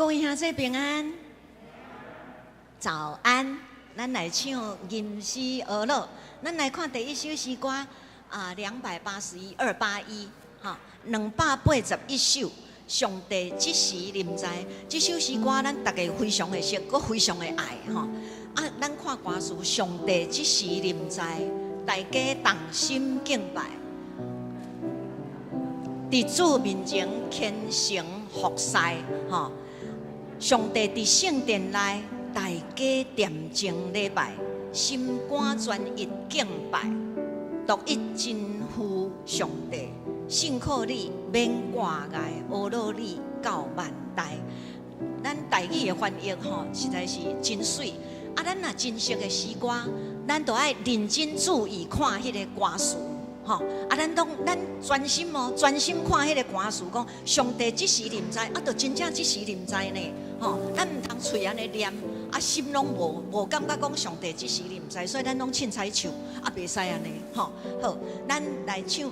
各位兄弟平安，早安！咱来唱《吟诗而乐》，咱来看第一首诗歌281、281，哈，281首。上帝即时临在，这首诗歌咱大家非常的熟，佮非常的爱吼。咱看歌词，上帝即时临在，大家同心敬拜，伫主面前虔诚服侍，吼。上帝伫圣殿内，大家恬静礼拜，心肝专一敬拜，独一真父上帝。信靠你，免挂碍，阿罗你到万代。咱台语的翻译吼，实在是真水。咱若真实的诗歌，咱都爱认真注意看迄个歌词，吼。咱专心哦，专心看迄个歌词，讲上帝即时临在，就真正即时临在呢。吼，咱毋通嘴安尼念，心拢无感觉讲上帝即时临在，所以咱拢凊彩唱，袂使安尼。吼，好，咱来唱。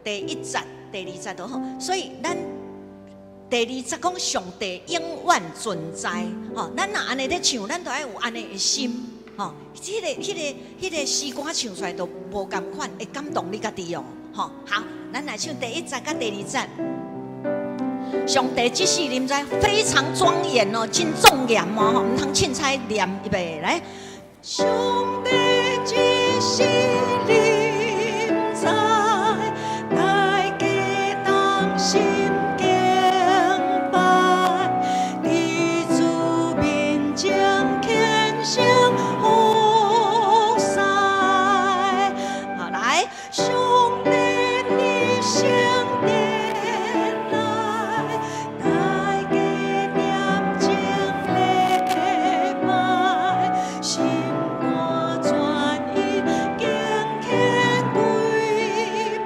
第1节、第2节都好，所以咱第2节讲上帝永远存在，吼，咱若安尼咧唱，咱都要有安尼的心，吼，迄个诗歌唱出来都无共款，会感动你家己哦，吼，好，咱来唱第1节甲第2节，上帝即时临在，非常庄严哦，真庄严哦，吼，毋通凊彩念预备来，上帝即时临在。心敬拜，伫主面前虔诚服侍。好，来，上帝的圣殿内，大家恬静礼拜，心肝专一敬虔跪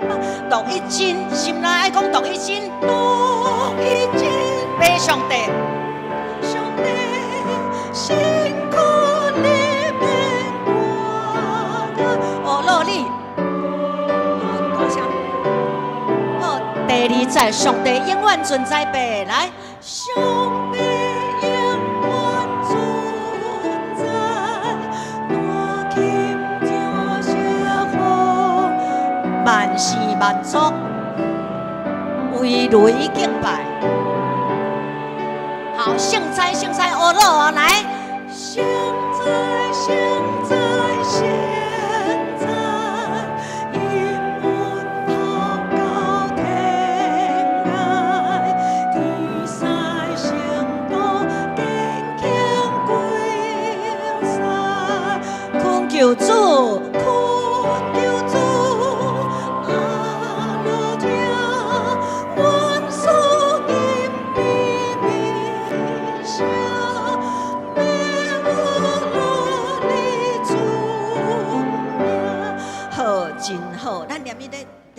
拜，独一真。心内爱讲独一真，独一真，拜上帝，上帝辛苦你免挂碍，阿罗你，大声，好，第2节，上帝永远存在，拜来，上帝永远存在，大轻正谢福，万事万足。为雷敬拜，好，圣哉圣哉，阿罗啊，来，圣哉圣哉现在，因阮头到天涯，天使圣道坚强归西，困求主。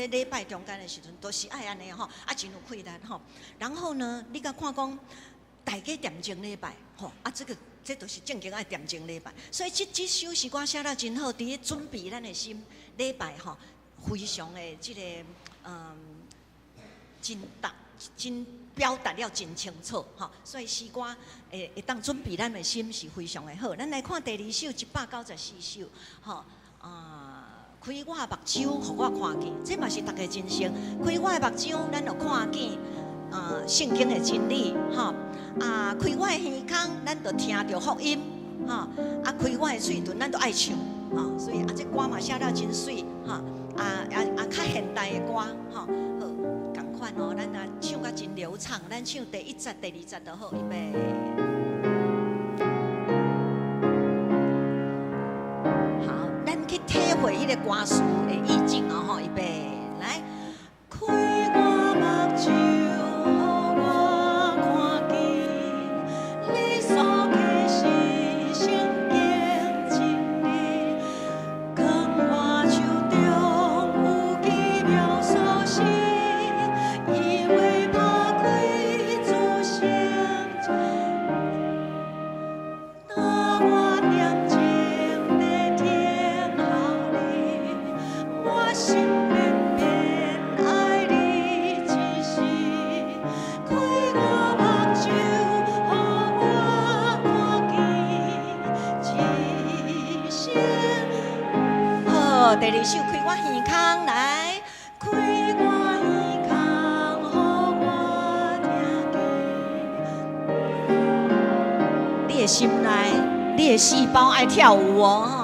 礼拜中间的时阵，都是爱安尼吼，真有气力吼。然后呢，你甲看讲，大家恬静礼拜吼，这都是正经爱恬静礼拜。所以这首诗歌写得真好，伫咧准备咱的心礼拜吼，非常的这个真表达了真清楚吼。所以诗歌会当准备咱的心是非常的好。咱来看第2首194首吼开我目睭，互我看见，这嘛是大家真熟。开我的目睭，咱就看见圣经的真理，吼开我的耳孔，咱就听到福音，吼开我的嘴唇，咱就爱唱，吼所以这歌嘛写了真水，吼较现代的歌，吼好同款哦，咱唱甲真流畅，咱唱第1节、第2节就好，预备。体会迄个歌词的意境哦，吼，预备来，开我目睭，互我看见，你所启示圣经真理，光我手中有奇妙所示，以为打开主圣那我念经的天。心变第二首开我耳孔来，开我耳孔，互我听见。你的心内，你的细胞爱跳舞哦。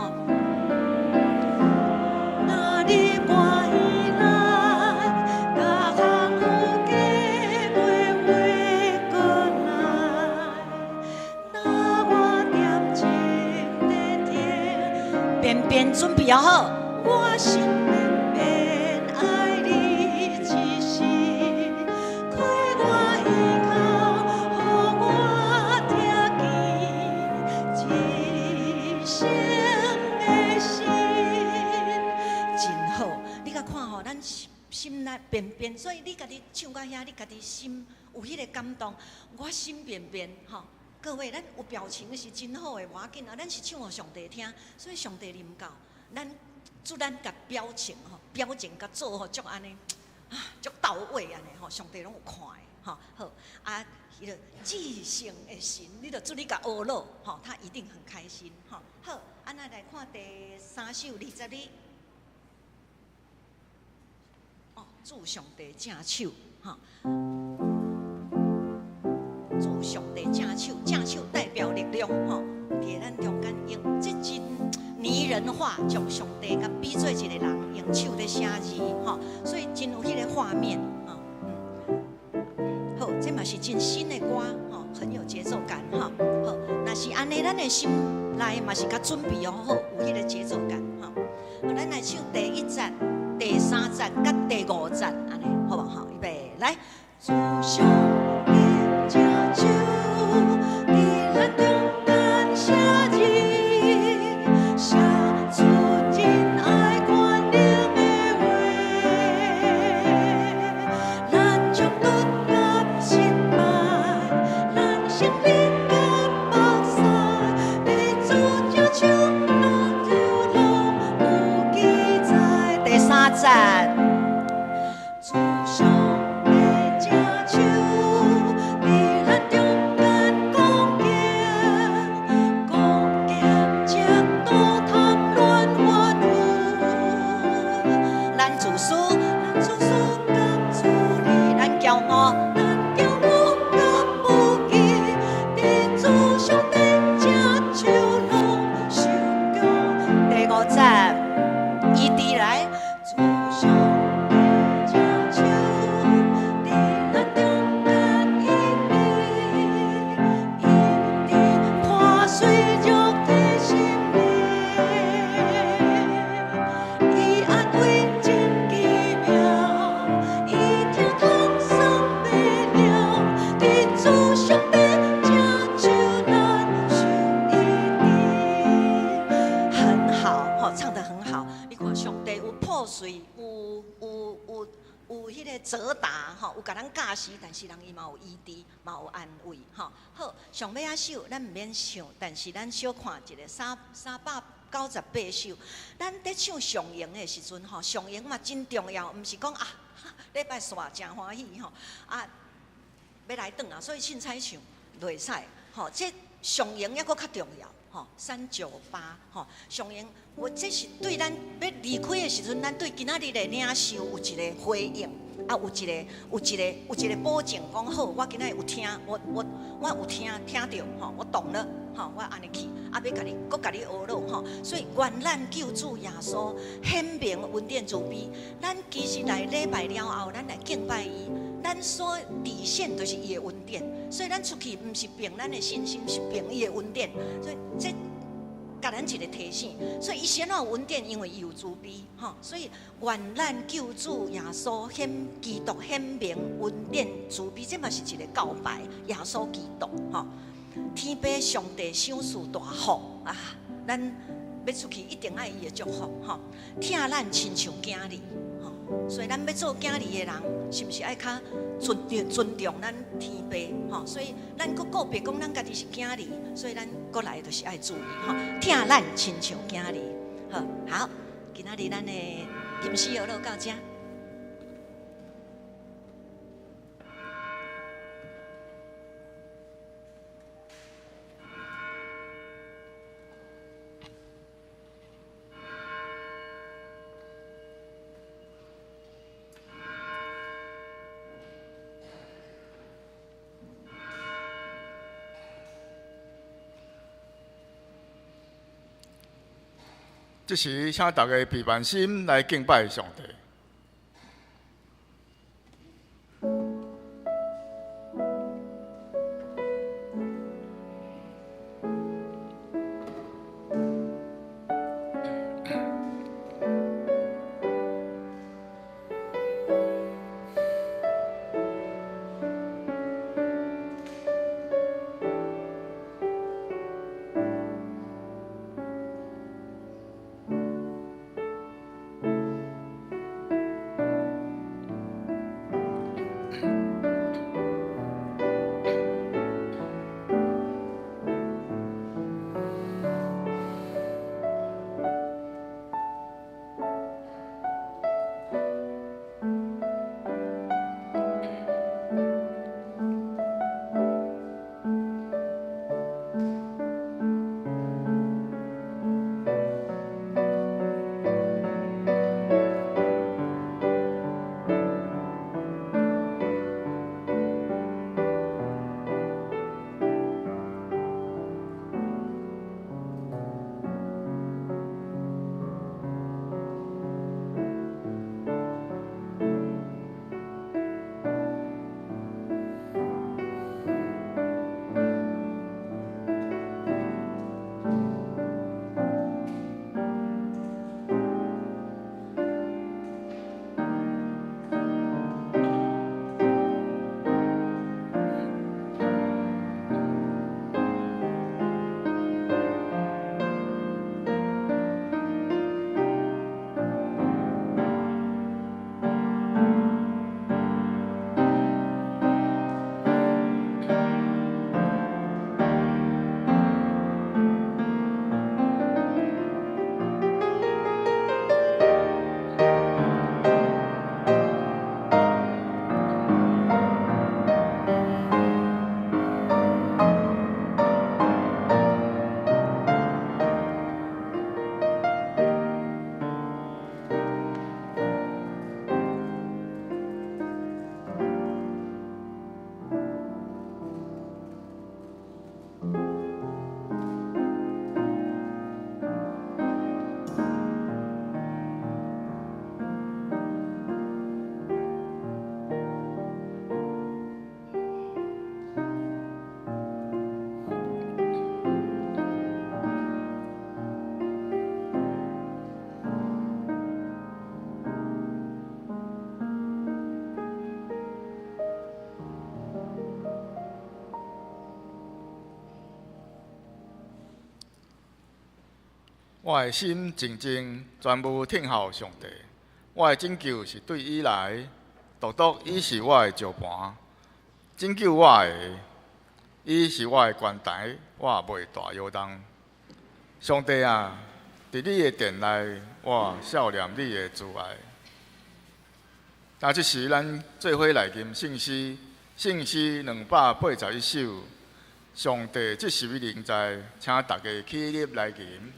便便准备好，我心便便爱你一世，开我耳孔，互我听见一声的心，真好。你甲看吼，咱心内便便，所以你家己唱到遐，你家己心有迄个感动，我心便便吼。各位，咱有表情是真好的，无要紧啊。咱是唱互上帝听，所以上帝临到，咱甲表情吼，表情甲做吼，足安尼啊，足到位安尼吼，上帝拢有看的吼。好啊，迄个至圣的神，你著祝你甲学了吼，他一定很开心吼。好，安那来看第3首22。哦，祝上帝正手吼。祝上帝正手代表力量吼，伫咱中间用这真拟人化，将上帝甲比做一个人，用手在写字吼，所以真有迄个画面吼。好，这嘛是真新的歌吼，很有节奏感吼。好，若是安尼，咱的心内嘛是甲准备好，有迄个节奏感吼。咱来唱第1节、第3节、甲第5节，安尼好无吼？预备来，祝上帝正手，伫咱中间写字，写出真爱宽容的话。咱将拄甲失败，咱胜利甲目屎，伫主正手，路就拢有记载。第3节。祝上帝正手，伫咱中间讲行，讲行直到谈恋欢愉。咱自私甲自利，咱骄傲甲不义，伫主上帝正手拢受供。第5节，伊伫来，祝上。有迄个责打吼，有甲咱教示，但是人伊嘛有医治，嘛有安慰吼。好，上尾仔首咱毋免唱，但是咱小看一个398首。咱在唱上营的时阵吼，上营嘛真重要，毋是讲啊礼拜煞真欢喜吼啊，要来转啊，所以凊彩唱袂使吼。这上营抑搁较重要。吼，398吼，上营，我这是对咱要离开的时阵，咱对今仔日的领受有一个回应，啊，有一个保证，讲好，我今仔有听，我有听到吼，我懂了吼，我安尼去，啊，要甲你学了吼，所以愿咱救主耶稣显明恩典慈悲，咱其实来礼拜了后，咱来敬拜伊。咱所底线就是伊的恩典，所以咱出去毋是凭咱的信心，是凭伊的恩典。所以这甲咱一个提醒。所以伊先有恩典，因为伊有慈悲，吼。所以愿咱救主耶稣基督显明恩典慈悲，这嘛是一个告白。耶稣基督，吼，天父上帝赏赐大福啊！咱要出去一定爱伊的祝福，吼，听咱亲像囝儿。所以咱要做囝儿的人，是毋是爱较尊重咱天父？吼，所以咱搁个别讲咱家己是囝儿，所以咱过来就是爱注意吼，听咱亲像囝儿。好，今仔日咱的吟诗学路到这。这时，请大家闭慢心来敬拜上帝。我的心静静，全部听候上帝。我的拯救是对伊来，独独伊是我的石盘，拯救我的，伊是我的关台，我也袂大摇动。上帝啊，伫你的殿内，我笑念你的慈爱。但这时，咱做伙来吟圣诗，圣诗281首。上帝这是位灵在，请大家起立来吟。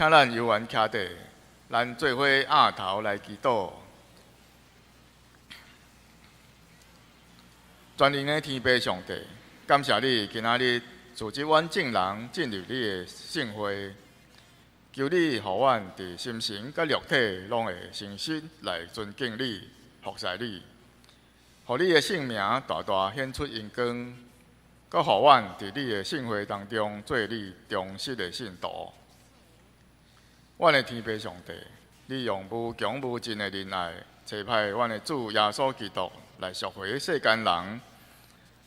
请咱游园徛底，咱做伙压头来祈祷。全能的天父上帝，感谢你今仔日组织阮众人进入你的圣会，求你互阮伫心神甲肉体拢会诚实来尊敬你、服侍你，互你的圣名大大显出荣光，佮互阮伫你的圣会当中做你忠实的信徒。阮的天父上帝，你用无穷无尽的仁爱，差派阮的主耶稣基督来赎回世间人，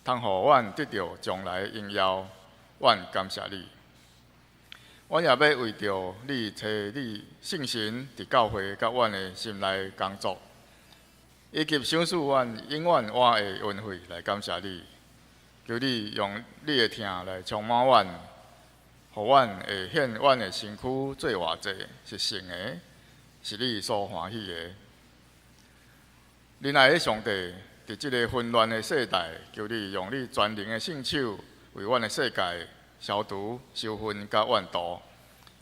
通互阮得到将来的荣耀。阮感谢你。阮也要为着你找你圣神伫教会甲阮的心内工作，以及赏赐阮永远活的恩惠来感谢你。求你用你的疼来充满阮，互阮会显阮的身躯做偌济是圣的，是你所欢喜的。仁爱的上帝，伫即个混乱的世代，求你用你全能的圣手为阮的世界消除仇恨甲怨妒。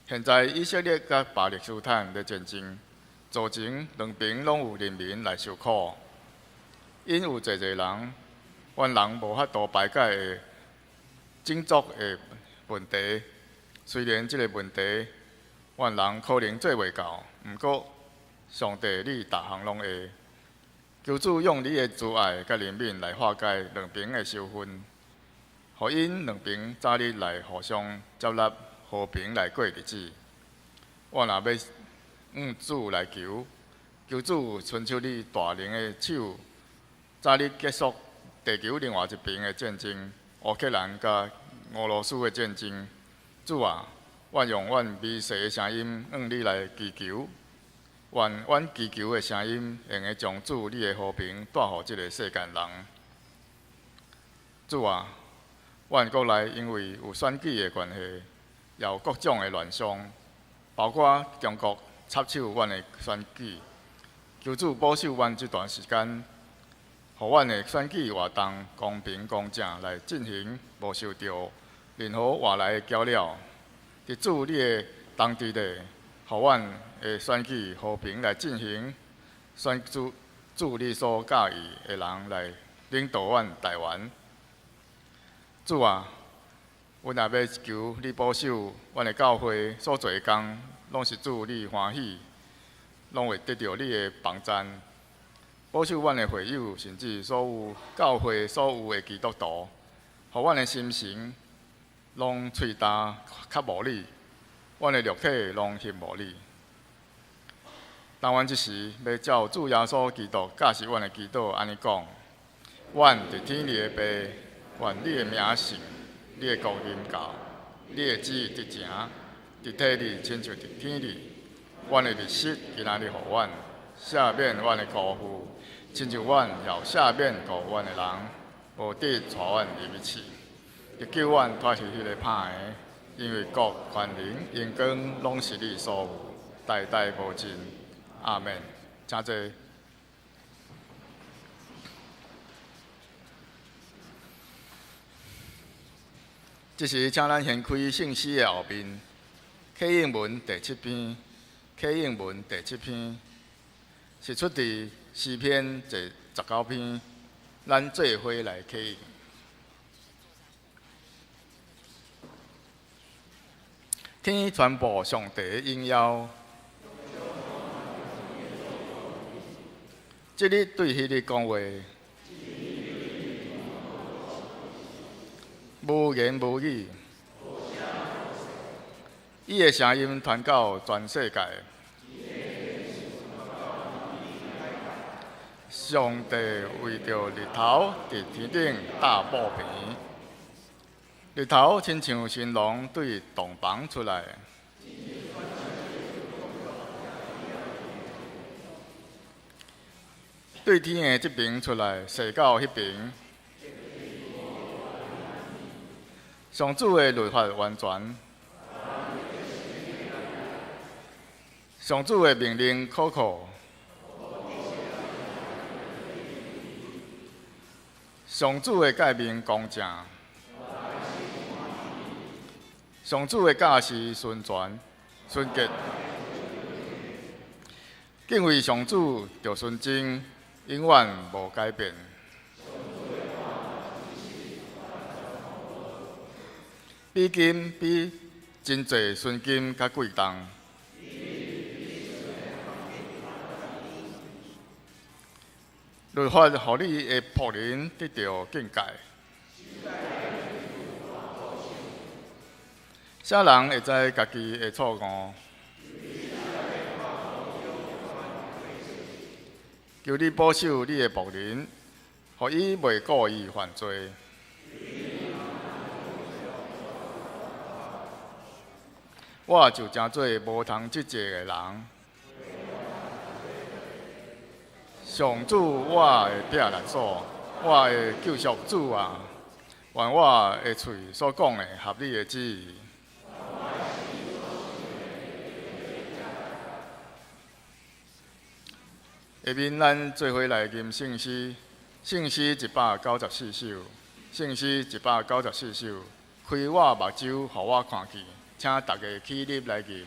现在以色列甲巴勒斯坦的战争，造成两边拢有人民来受苦，因有侪人，阮人无法度排解的种族的问题。虽然即个问题，阮人可能做袂到，毋过上帝你逐项拢会。求主用你的慈爱甲怜悯来化解两边的仇恨，互因两边早日来互相接纳，和平来过日子。我若要主来求，求主伸出你大能的手，早日结束地球另外一边的战争——乌克兰甲俄罗斯的战争。主啊，我用阮微细的声音向你来祈求。愿阮祈求的声音，用会将主你的和平带予即个世间人。主啊，阮国内因为有选举的关系，也有各种的乱象，包括中国插手阮的选举。求主保守阮这段时间，互阮的选举活动公平公正来进行，无受到任何外来的搅扰。伫主你的同志内，互阮的选举和平来进行，选主你所介意的人来领导阮台湾。主啊，阮也要求你保守阮的教会所做工，拢是主你欢喜，拢会得到你的帮赞。保守阮的会友，甚至所有教会所有的基督徒，互阮的心神拢喙焦较无你，阮的肉体拢翕无你。但阮即时要照主耶稣基督教示阮的祈祷，安尼讲：阮伫天里的爸，愿你的名圣，你的国临到，你的旨意得成，伫地里亲像伫天里。阮的日食今仔日互阮，赦免阮的辜负，亲像阮也赦免辜负阮的人，无得带阮入去，亦叫阮脱去迄个歹的。因为国、权能、荣光，拢是你所有，代代无尽。阿门。请坐。这时，请咱掀开圣诗的后面，启应文第7篇。启应文第7篇是出自诗篇第19篇，咱做伙来启应。天传播上帝的应邀，即日对迄日讲话，无言无语，伊的声音传到全世界。上帝为着日头伫天顶搭布片，日头亲像新郎对洞房出来，对天的这边出来，射到迄边。上主的律法完全，上主的命令可靠，上主的诫命公正，上主的教示顺纯洁。敬畏上主着纯正，永远无改变。比金比真侪纯金较贵重。律法互你的仆人得到境界。啥人会知家己的错误？求你保守你的仆人，互伊袂故意犯罪。我就真做无通即节的人。上主，我的避难所，我的救赎主啊，愿我的嘴所讲的合你的旨意。下面咱做伙来念圣诗，圣诗194首，圣诗194首，开我目睭，互我看见，请大家起立来念。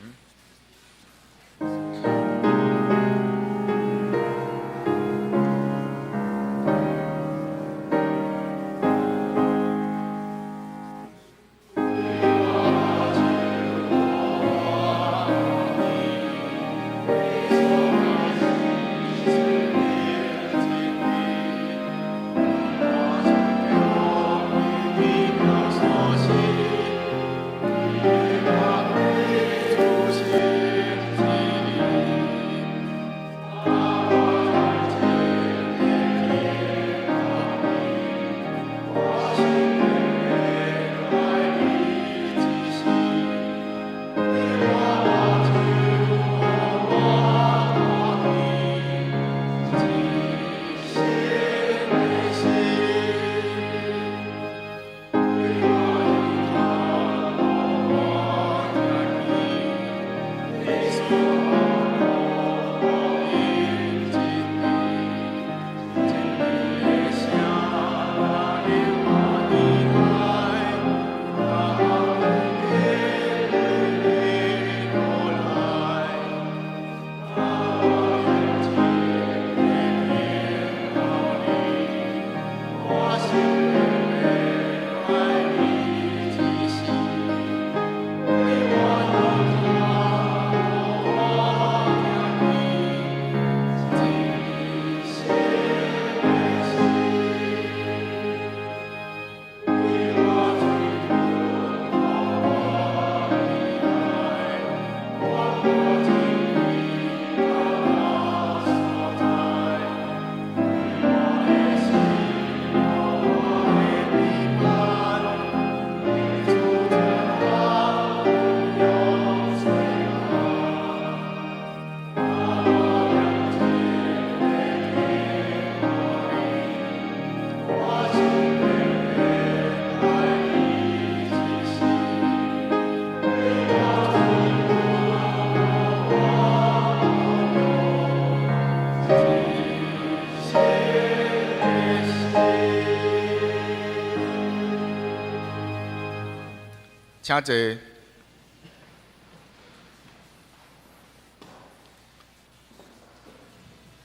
请坐。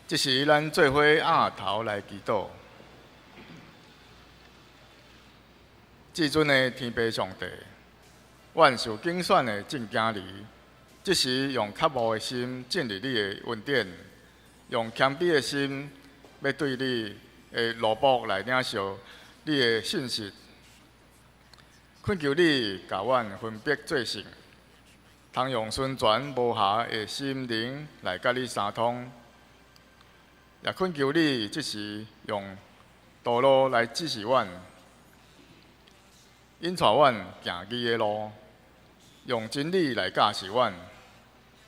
这时，咱做伙仰头来祈祷。至尊的天父上帝，阮受竞选的正经儿，这时用渴慕的心进入你的恩典，用谦卑的心要对你的奴仆来领受你的信息。恳求你甲阮分别做圣，通用纯全无瑕的心灵来甲你相通。也恳求你即时用道路来指示阮，引带阮行义的路，用真理来教示阮，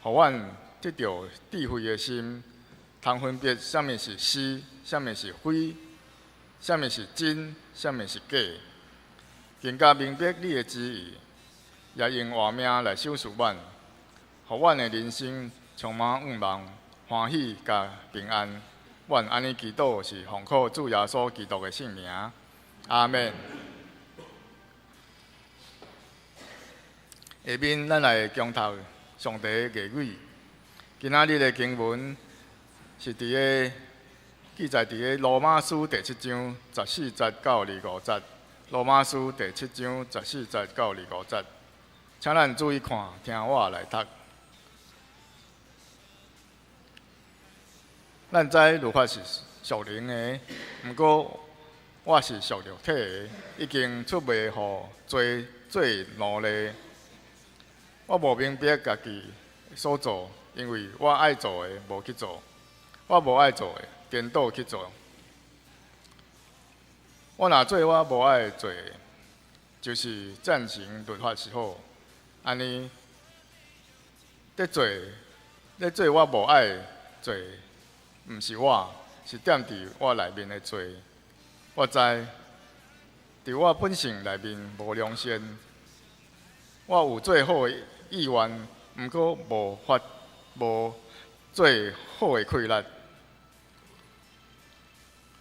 互阮得到智慧的心，通分别什么是是，什么是非，什么是真，什么是假。更加明白你的旨意，也用活命来赏赐阮，互阮的人生充满愿望、欢喜甲平安。阮安尼祈祷是奉靠主耶稣基督的圣名，阿们。下面咱来共读上帝的言语。今仔日的经文是伫个记载伫个罗马书第7章14节到25节。罗马书第7章14节到25节，请咱注意看，听我来读。咱知律法是属灵的，毋过我是属肉体的，已经出卖互罪做奴隶。我无明白家己所做，因为我爱做的无去做，我无爱做的颠倒去做。我若做我无爱做的，就是赞成律法是好，安尼咧做我无爱做，毋是我，是踮伫我内面的罪。我知，伫我本性内面无良善，我有做好的意愿，毋过无做好的气力。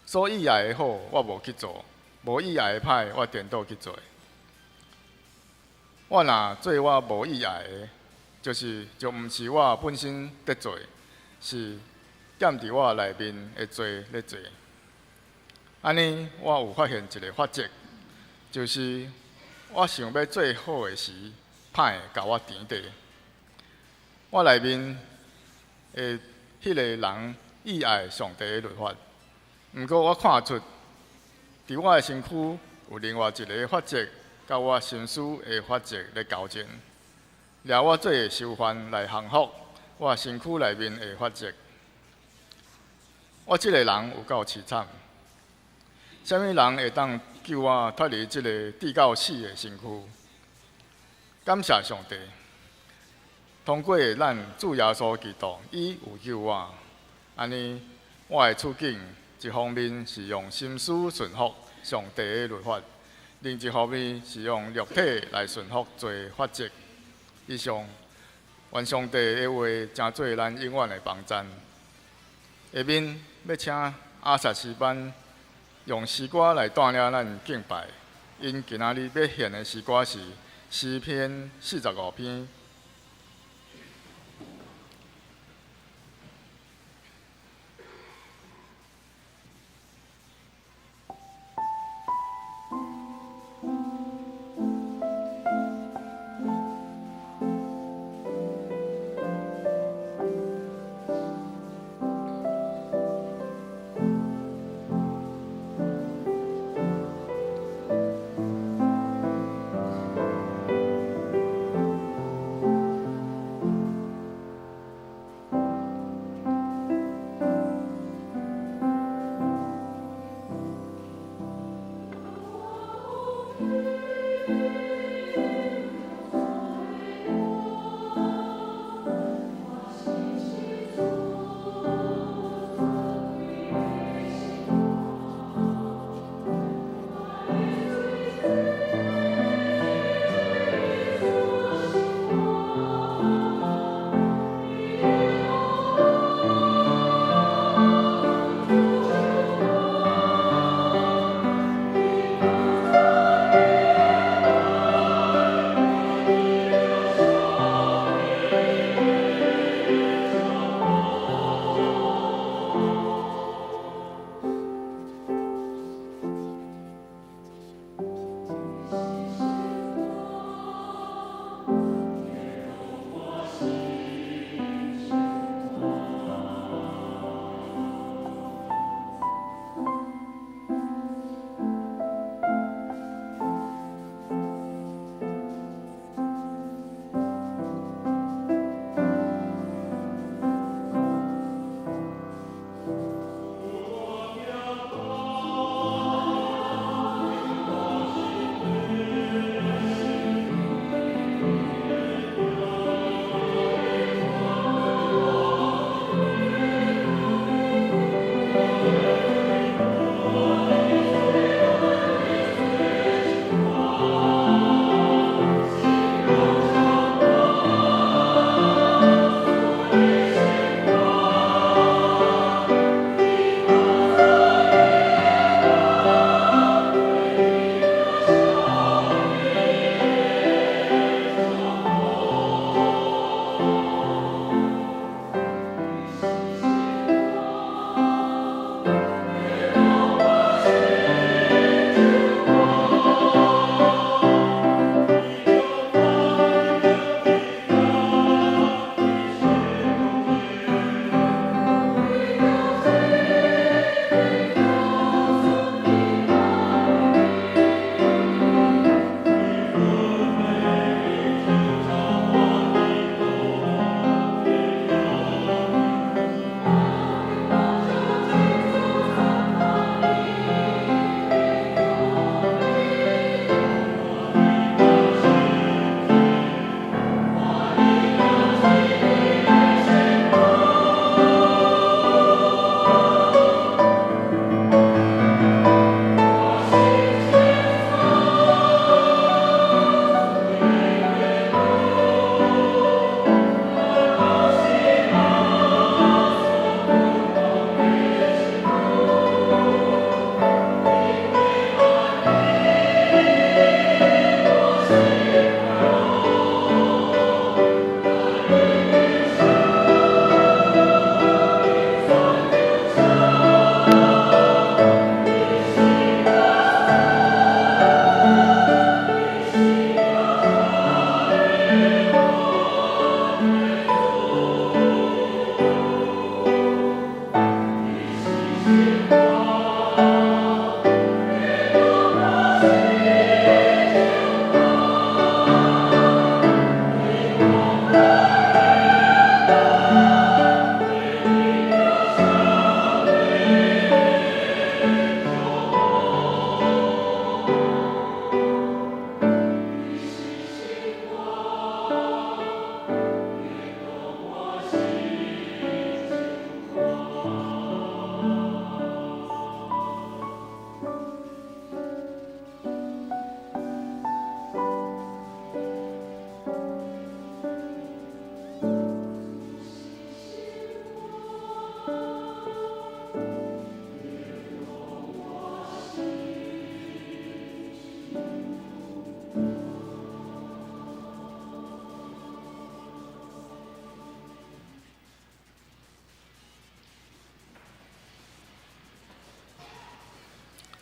所以爱的好，我无去做；无意爱的歹，我颠倒去做。我若做我无意爱的，就毋是我本身在做，是踮伫我内面的罪咧做。安尼，我有发现一个法则，就是我想要做好的时，歹的甲我填地。我内面的迄个人意爱上帝的律法。毋过，我看出，伫我的身躯有另外一个法则，甲我心思的法则咧交战，掠我做受犯来降服我身躯内面的法则。我即个人有够凄惨，啥物人会当救我脱离即个地到死的身躯？感谢上帝，通过咱主耶稣基督，伊有救我。安尼，我的处境。一方面是用心思顺服上帝的律法，另一方面是用肉体来顺服做法则。以上，愿上帝的话成做咱永远的帮赞。下面要请阿萨诗班用诗歌来带领咱敬拜，因今仔日要献的诗歌是诗篇45篇。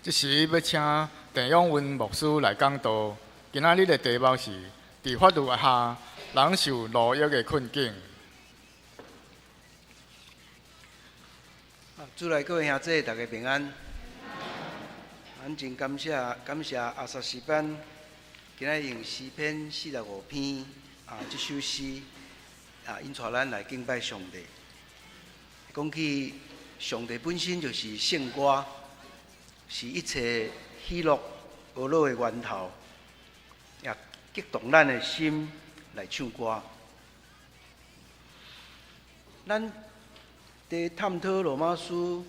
即时要请郑永文牧师来讲道。今仔日的题目是：伫法律下，人受奴役的困境。主内各位兄弟，大家平安。咱真感谢阿萨诗班，今仔用诗篇45篇这首诗引带咱来敬拜上帝。讲起上帝本身就是圣歌，是一切喜乐娱乐的源头，也激动咱的心来唱歌。咱在探讨罗马书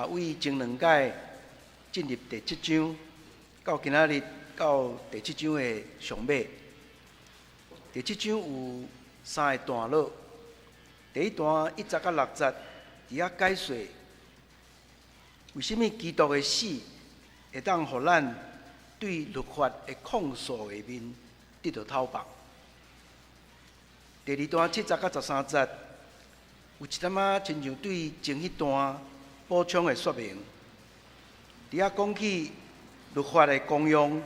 为前2届进入第7章，到今仔日到第7章的上尾。第7章有3个段落，第一段1节到6节，伫遐解说为什么基督的死会当互咱对律法的控诉下面得到讨棒。第2段7节到13节，有一点仔亲像对前迄段补充的说明。伫遐讲起律法的功用，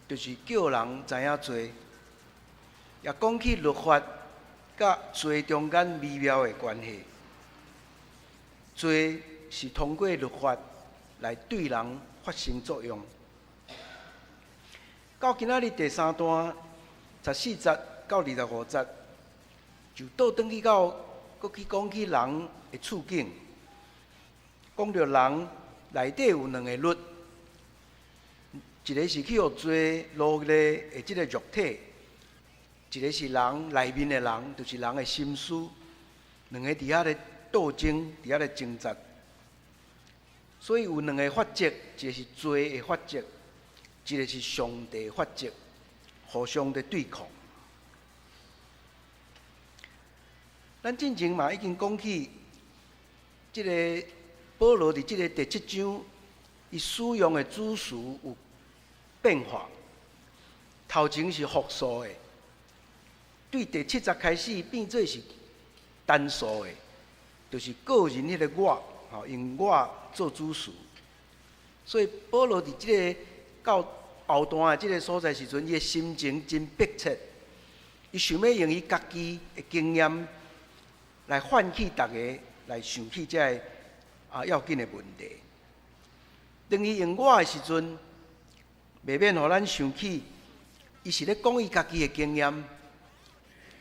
就是叫人知影罪，也讲起律法甲罪中间微妙的关系。罪是通过律法来对人发生作用。到今仔日第3段14节到25节，就倒转去到搁去讲起人的处境，讲到人内底有2个律，一个是去互罪奴役的这个肉体，一个是人内面的人，就是人的心思，2个伫遐咧斗争，伫遐咧挣扎。所以有2个法则，一个是罪的法则，一个是上帝的法则，互相的对抗。咱之前嘛已经讲起，这个保罗伫这个第7章，伊使用的主词有变化。头前是复数的，对第7节开始变做是单数的，就是个人迄个我，用我做主词。所以保罗伫这个到后段的这个所在时阵，伊的心情真迫切，伊想要用伊家己的经验来唤起大家来想起这个要紧的问题。当伊用我的时阵，未免互咱想起，伊是咧讲伊家己的经验，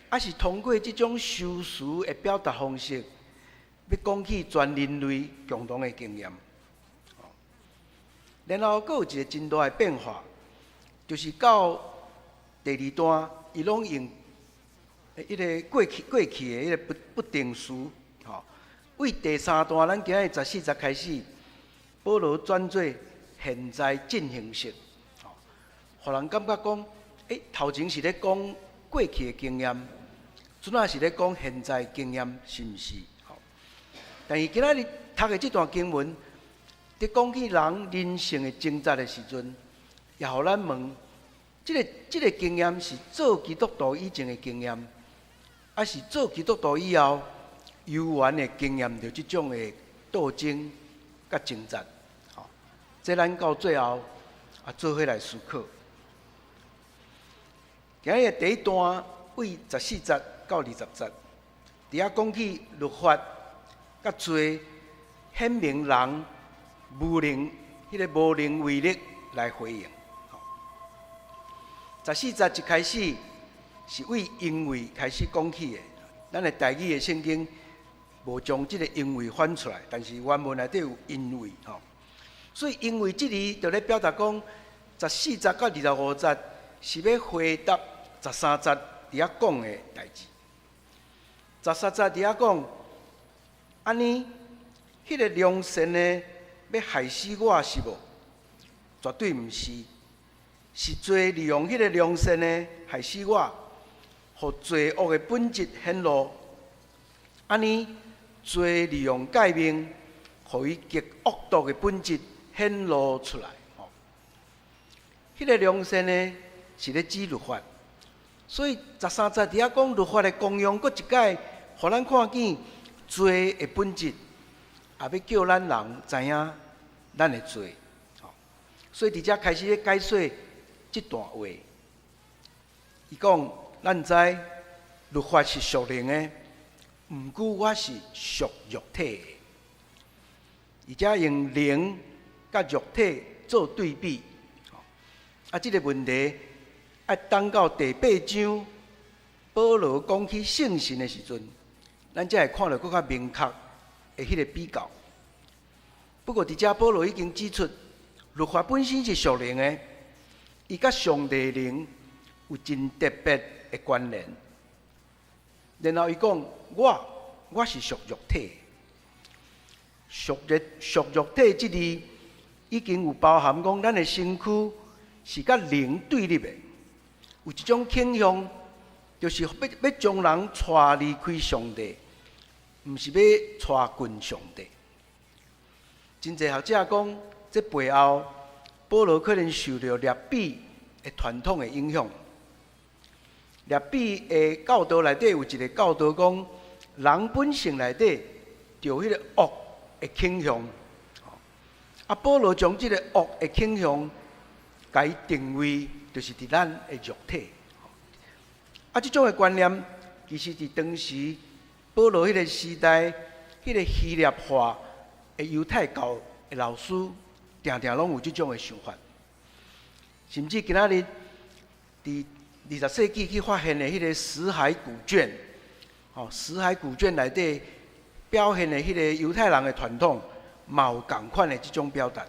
还是通过这种修辞的表达方式，要讲起全人类共同的经验。然后佫有一个真大的变化，就是到第2段，伊拢用迄个过去的迄个不定词，为第3段，咱今日14节开始，保罗转做现在进行式，互人感觉讲，头前是咧讲过去的经验，阵仔是咧讲现在经验，是毋是？但是今仔日读的这段经文，伫讲起人人生的挣扎的时阵，也互咱问，这个经验是做基督徒以前的经验，还是做基督徒以后悠远的经验着这种的斗争甲挣扎？这咱到最后做伙来思考。今日第一段为14节到20节，伫遐讲起律法甲罪显明人无能，迄个无能为力来回应。14节一开始是为因为开始讲起的，咱的台语的圣经无将这个因为翻出来，但是原文内底有因为所以因为这里就咧表达讲，14节到25节是要回答13节伫遐讲的代志。13节伫遐讲，安尼，迄个良善的要害死我是无？绝对毋是，是罪利用迄个良善的害死我，互罪恶的本质显露。安尼，罪利用界面，互伊极恶毒的本质显露出来。迄个良善呢，是咧指律法。所以13节伫遐讲律法的功用，搁一解，互咱看见罪的本质，也要叫咱人知影咱的罪，所以伫遮开始咧解说即段话。伊讲：咱知律法是属灵的，毋过我是属肉体的。而且用灵甲肉体做对比。啊，即个问题要等到第8章，保罗讲起圣神的时阵，咱才会看到更较明确的迄个比较。不过，伫遮保罗已经指出，律法本身是属灵的，伊甲上帝灵有真特别的关联。然后伊讲：我是属肉体，属肉体即字已经有包含讲咱的身躯是甲灵对立的，有一种倾向，就是要将人带离开上帝，毋是要带近上帝。真侪学者讲，这背后保罗可能受到列比的传统的影响。列比的教导内底有一个教导讲，人本性内底就有迄个恶的倾向。啊，保罗将这个恶的倾向，甲伊定位就是伫咱的肉体。啊，这种的观念，其实伫当时保罗迄个时代，迄个希腊化的犹太教的老师，常常拢有这种的想法。甚至今仔日伫20世纪去发现的迄个死海古卷，死海古卷内底表现的迄个犹太人的传统，嘛有同款的这种表达。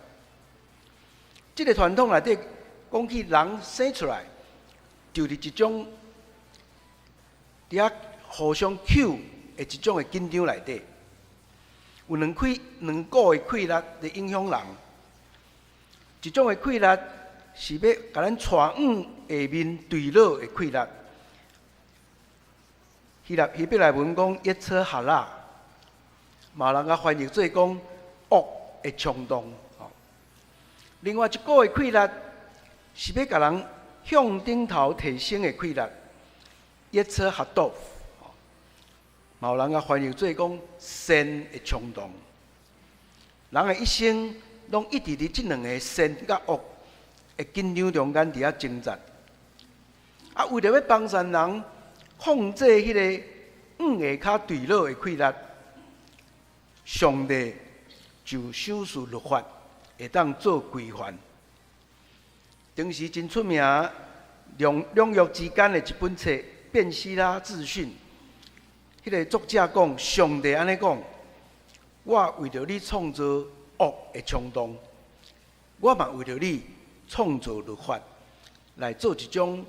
这个传统内底讲起人生出来，就是一种伫遐互相抢的一种的紧张内底，有两股的气力在影响人。一种的气力是要甲咱带往下面对落的气力。希伯来文讲耶车哈拉，嘛人甲翻译做讲恶的冲动。另外一股的气力是要甲人向顶头提升的气力，耶车哈多，嘛有人甲翻译做讲善的冲动。人的一生拢一直伫这两个善甲恶的紧张中间伫遐挣扎。啊，为了要帮助人控制迄个下骹对落的气力，上帝就赏赐律法，会当做规范。当时真出名，两约之间的一本册《变希拉自训》，迄个作者讲，上帝安尼讲：我为着你创造恶的冲动，我嘛为着你创造律法，来做一种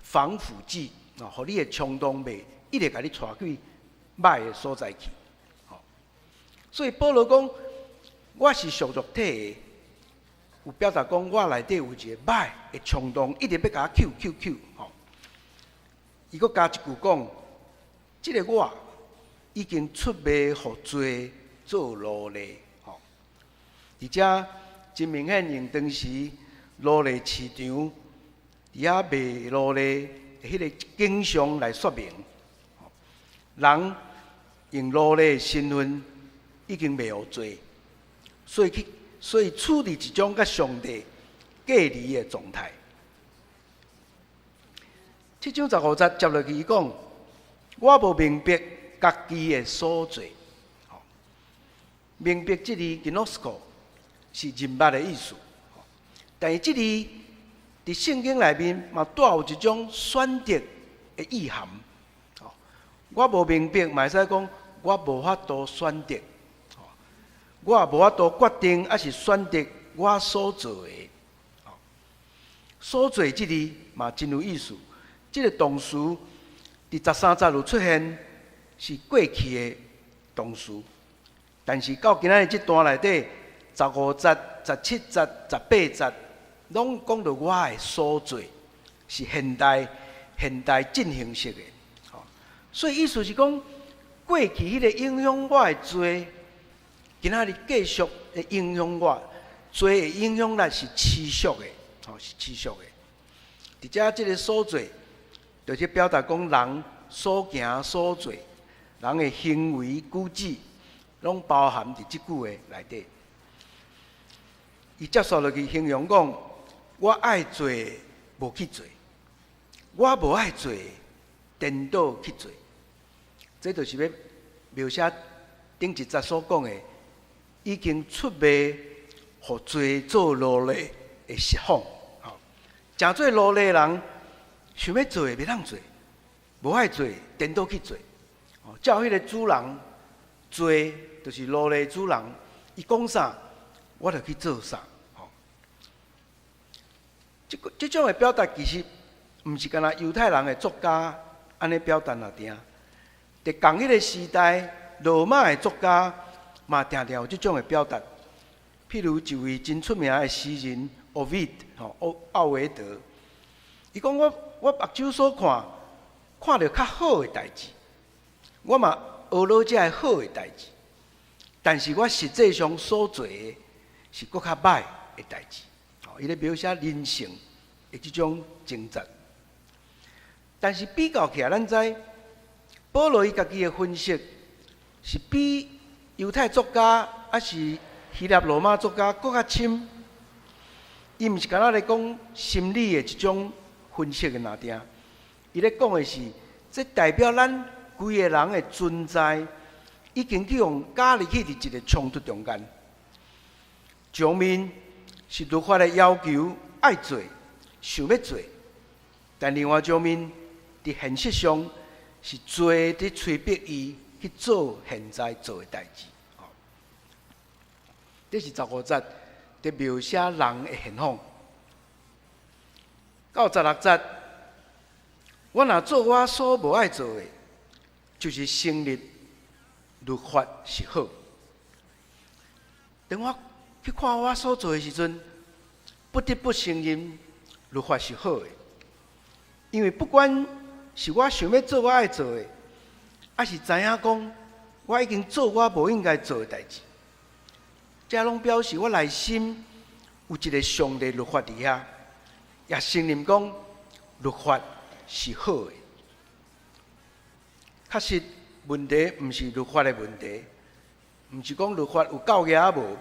防腐剂，互你的冲动袂一直甲你带去歹的所在去。所以保罗讲，我是属肉体的，有表达讲我内底有一个歹的冲动，一直要甲我扣。伊阁加一句讲，这个我已经出卖互罪做奴隶。而且真明显用当时奴隶市场伫遐卖奴隶的迄个景象来说明，人用奴隶的身份已经袂互罪，所以处理一种甲上帝隔离的状态。7章15节接落去，伊讲：我无明白家己的所做。明白这字 gnosko 是认捌的意思，但是这字伫圣经内面嘛带有一种选择的意涵。我无明白，嘛会使讲我无法度选择，我也无法度决定，还是选择我所做的。所做这字嘛真有意思。这个动词伫13节有出现，是过去的动词，但是到今仔日这段内底，15节、17节、18节，拢讲到我的所做，是现代进行式的。所以意思是讲，过去迄个影响我的罪，今仔日继续的影响我，罪的影响力是持续的，是持续的。伫遮这个所做，就是表达讲人所行所做，人的行为举止，拢包含伫即句的内底。伊接续落去形容讲，我爱做无去做，我无爱做颠倒去做。这就是要描写顶一节所讲的，已经出卖，互罪做奴隶的实况。真做奴隶的人，想要做袂当做，无爱做颠倒去做。照迄个主人做，就是奴隶主人，伊讲啥，我就去做啥。这种的表达其实毋是干那犹太人的作家安尼表达而定，在同迄个时代，罗马的作家嘛常常有这种的表达。譬如一位真出名的诗人奥维德，伊讲我目睭所看到较好的代志，我嘛学到这个好的代志，但是我实际上所做的是搁较歹的代志。伊咧描写人性的这种挣扎，但是比较起来，咱知保罗伊家己的分析是比犹太作家还是希腊罗马作家搁较深。伊毋是干那咧讲心理的一种分析的那定，伊咧讲的是，这代表咱规个人的存在已经去用加入去伫一个冲突中间，上面是律法的要求，爱做，想要做；但另外一方面，伫现实上是做伫催逼伊去做现在做的代志。这是15节伫描写人的现况。到16节，我若做我所无爱做的，就是成立律法是好。等我去看我所做的时阵，不得不承认律法是好的，因为不管是我想要做我爱做的，还是知影讲我已经做我无应该做的代志，这拢表示我内心有一个上帝律法伫遐，也承认讲律法是好的。确实，问题毋是律法的问题，毋是讲律法有够额啊无。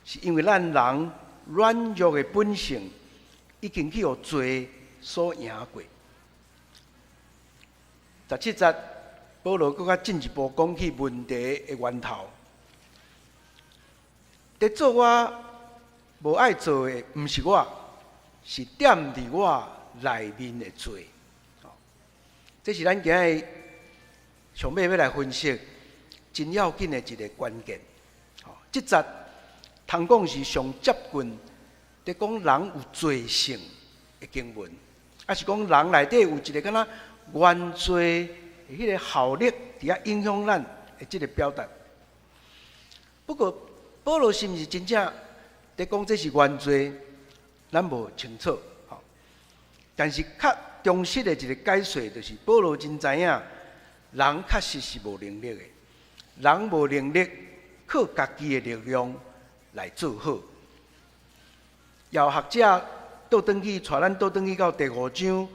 是因为咱人软弱的本性已经去互罪所赢过。17节，保罗搁较进一步讲起问题的源头。在做我无爱做的，毋是我，是点伫我内面的罪。这是咱今日上尾要来分析真要紧的一个关键。这节通讲是上接近，在讲人有罪性的经文，还是讲人内底有一个敢若原罪的迄个效力伫遐影响咱的这个表达。不过保罗是毋是真正在讲这是原罪，咱无清楚。但是较忠实的一个解说，就是保罗真知影，人确实是无能力的，人无能力靠家己的力量来做好。有学者倒转去，带咱倒转去到第5章，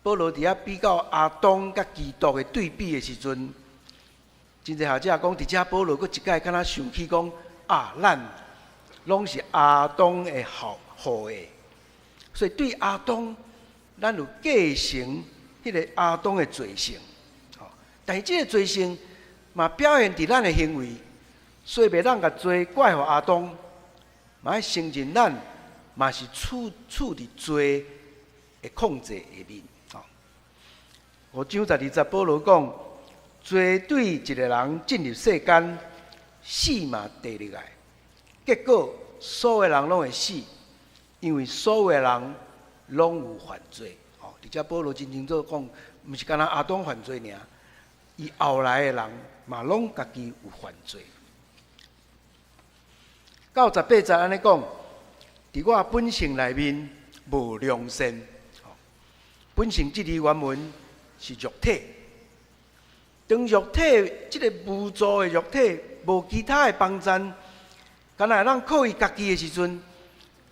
保罗伫遐比较亚当甲基督的对比的时阵，真侪学者讲，伫遮保罗佫一摆敢若想起讲咱拢是亚当的后裔，所以对亚当，咱有继承迄个亚当的罪性。但是这个罪性嘛表现伫咱的行为。所以袂当甲罪怪互亚当，嘛要承认咱嘛是处伫罪的控制下面。5章12节保罗讲，罪对一个人进入世间，死嘛第入来，结果所有人拢会死，因为所有人拢有犯罪。伫遮保罗真清楚讲，毋是干那亚当犯罪尔，伊后来的人嘛拢家己有犯罪。到18节安尼讲，伫我本性内面无良善。本性这字原文是肉体，当肉体这个无助的肉体，无其他的帮衬，敢若咱靠伊家己的时阵，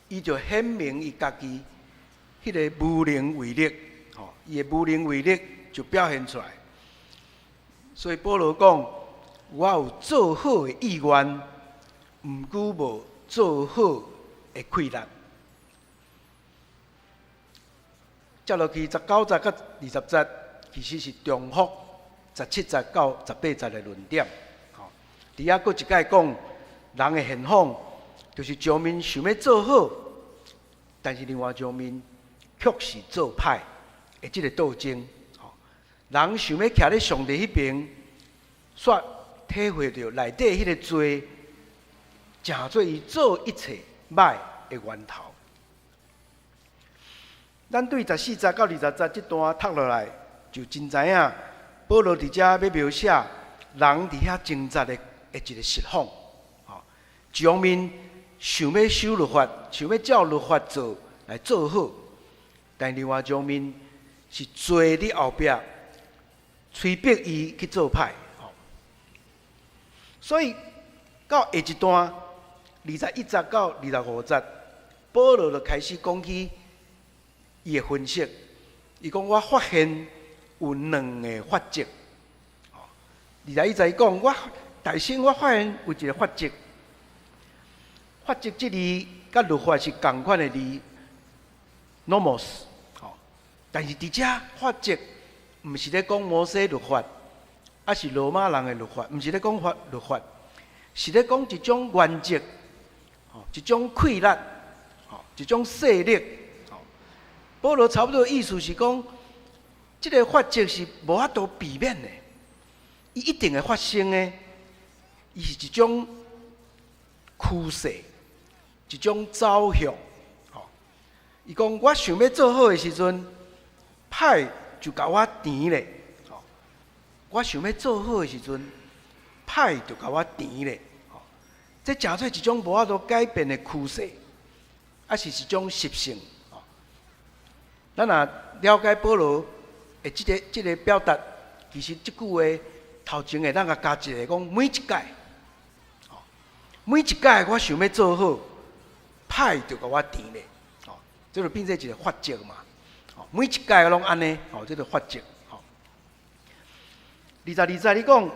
伊就显明伊家己迄个无能为力。伊的无能为力就表现出来。所以保罗讲，我有做好的意愿。毋过无做好的气力。接落去19节到20节，其实是重复17节到18节的论点。伫遐佫一摆讲人的现况，就是上面想要做好，但是另外上面却是做歹的这个斗争。人想要徛咧上帝迄边，煞体会到内底迄个罪，成做伊做一切歹的源头。咱对14节到20节这段读落来，就真知影保罗伫遮要描写人伫遐挣扎的一个实况。上面想要守律法，想要照律法做来做好，但另外上面是罪伫后壁催逼伊去做歹。所以到下一段21节到25节，保罗就开始讲起伊的分析。伊讲我发现有2个法则。21节伊讲我大先我发现有一个法则。法则这字甲律法是同款的字 ，nomos。但是伫遮法则，毋是咧讲摩西律法，还是罗马人的律法，毋是咧讲律法，是咧讲一种原则，一种规律，一种势力。保罗差不多意思是讲，这个法则是无法度避免的，伊一定会发生的，伊是一种趋势。一种走向，伊讲我想要做好的时阵，歹就甲我甜咧。我想要做好的时阵，歹就甲我甜咧。这诚做一种无法度改变的趋势，还是一种习性。咱若了解保罗的这个表达，其实这句话头前的咱甲加一个讲每一届我想要做好。歹就甲我甜咧，这就变成一个法则嘛。每一届拢安尼，这个法则。22节你讲，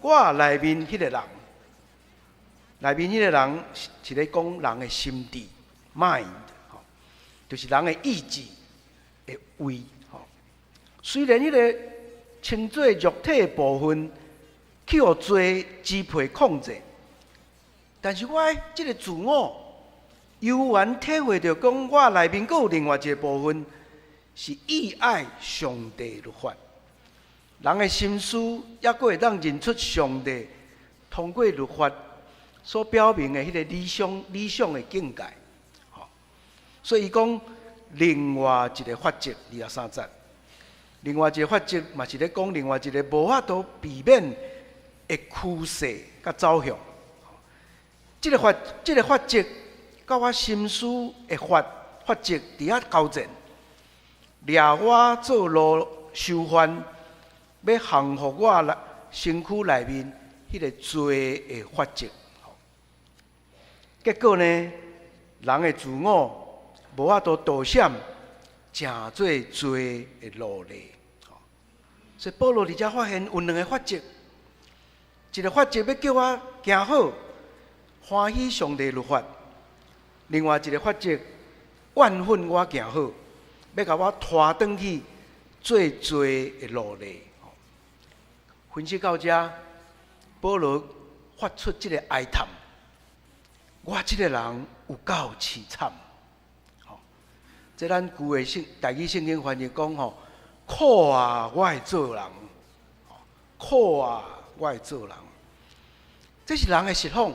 我内面迄个人，内面迄个人是咧讲人的心智 （mind）， 就是人的意志的位。虽然迄个称作肉体的部分去互罪支配控制，但是我这个自我。悠然体会到，讲我内面阁有另外一个部分，是意爱上帝律法。人的心思也阁会当认出上帝通过律法所表明的迄个理想的境界。所以伊讲另外一个法则，23节，另外一个法则嘛是咧讲另外一个无法度避免的趋势甲走向。这个法则。甲我心思的法则伫遐交战，掠我做路受犯，要降服我身躯内面迄个罪的法则。结果呢，人的自我无法度躲闪，成做罪的奴隶。所以保罗伫遮发现有2个法则，一个法则要叫我行好，欢喜上帝律法。另外一个法则，怨恨我行好，要甲我拖转去做罪的奴隶。分析到遮，保罗发出这个哀叹：我这个人有够凄惨。这咱旧的台语圣经翻译讲吼，苦啊，我会做人；苦啊，我会做人。这是人的实况，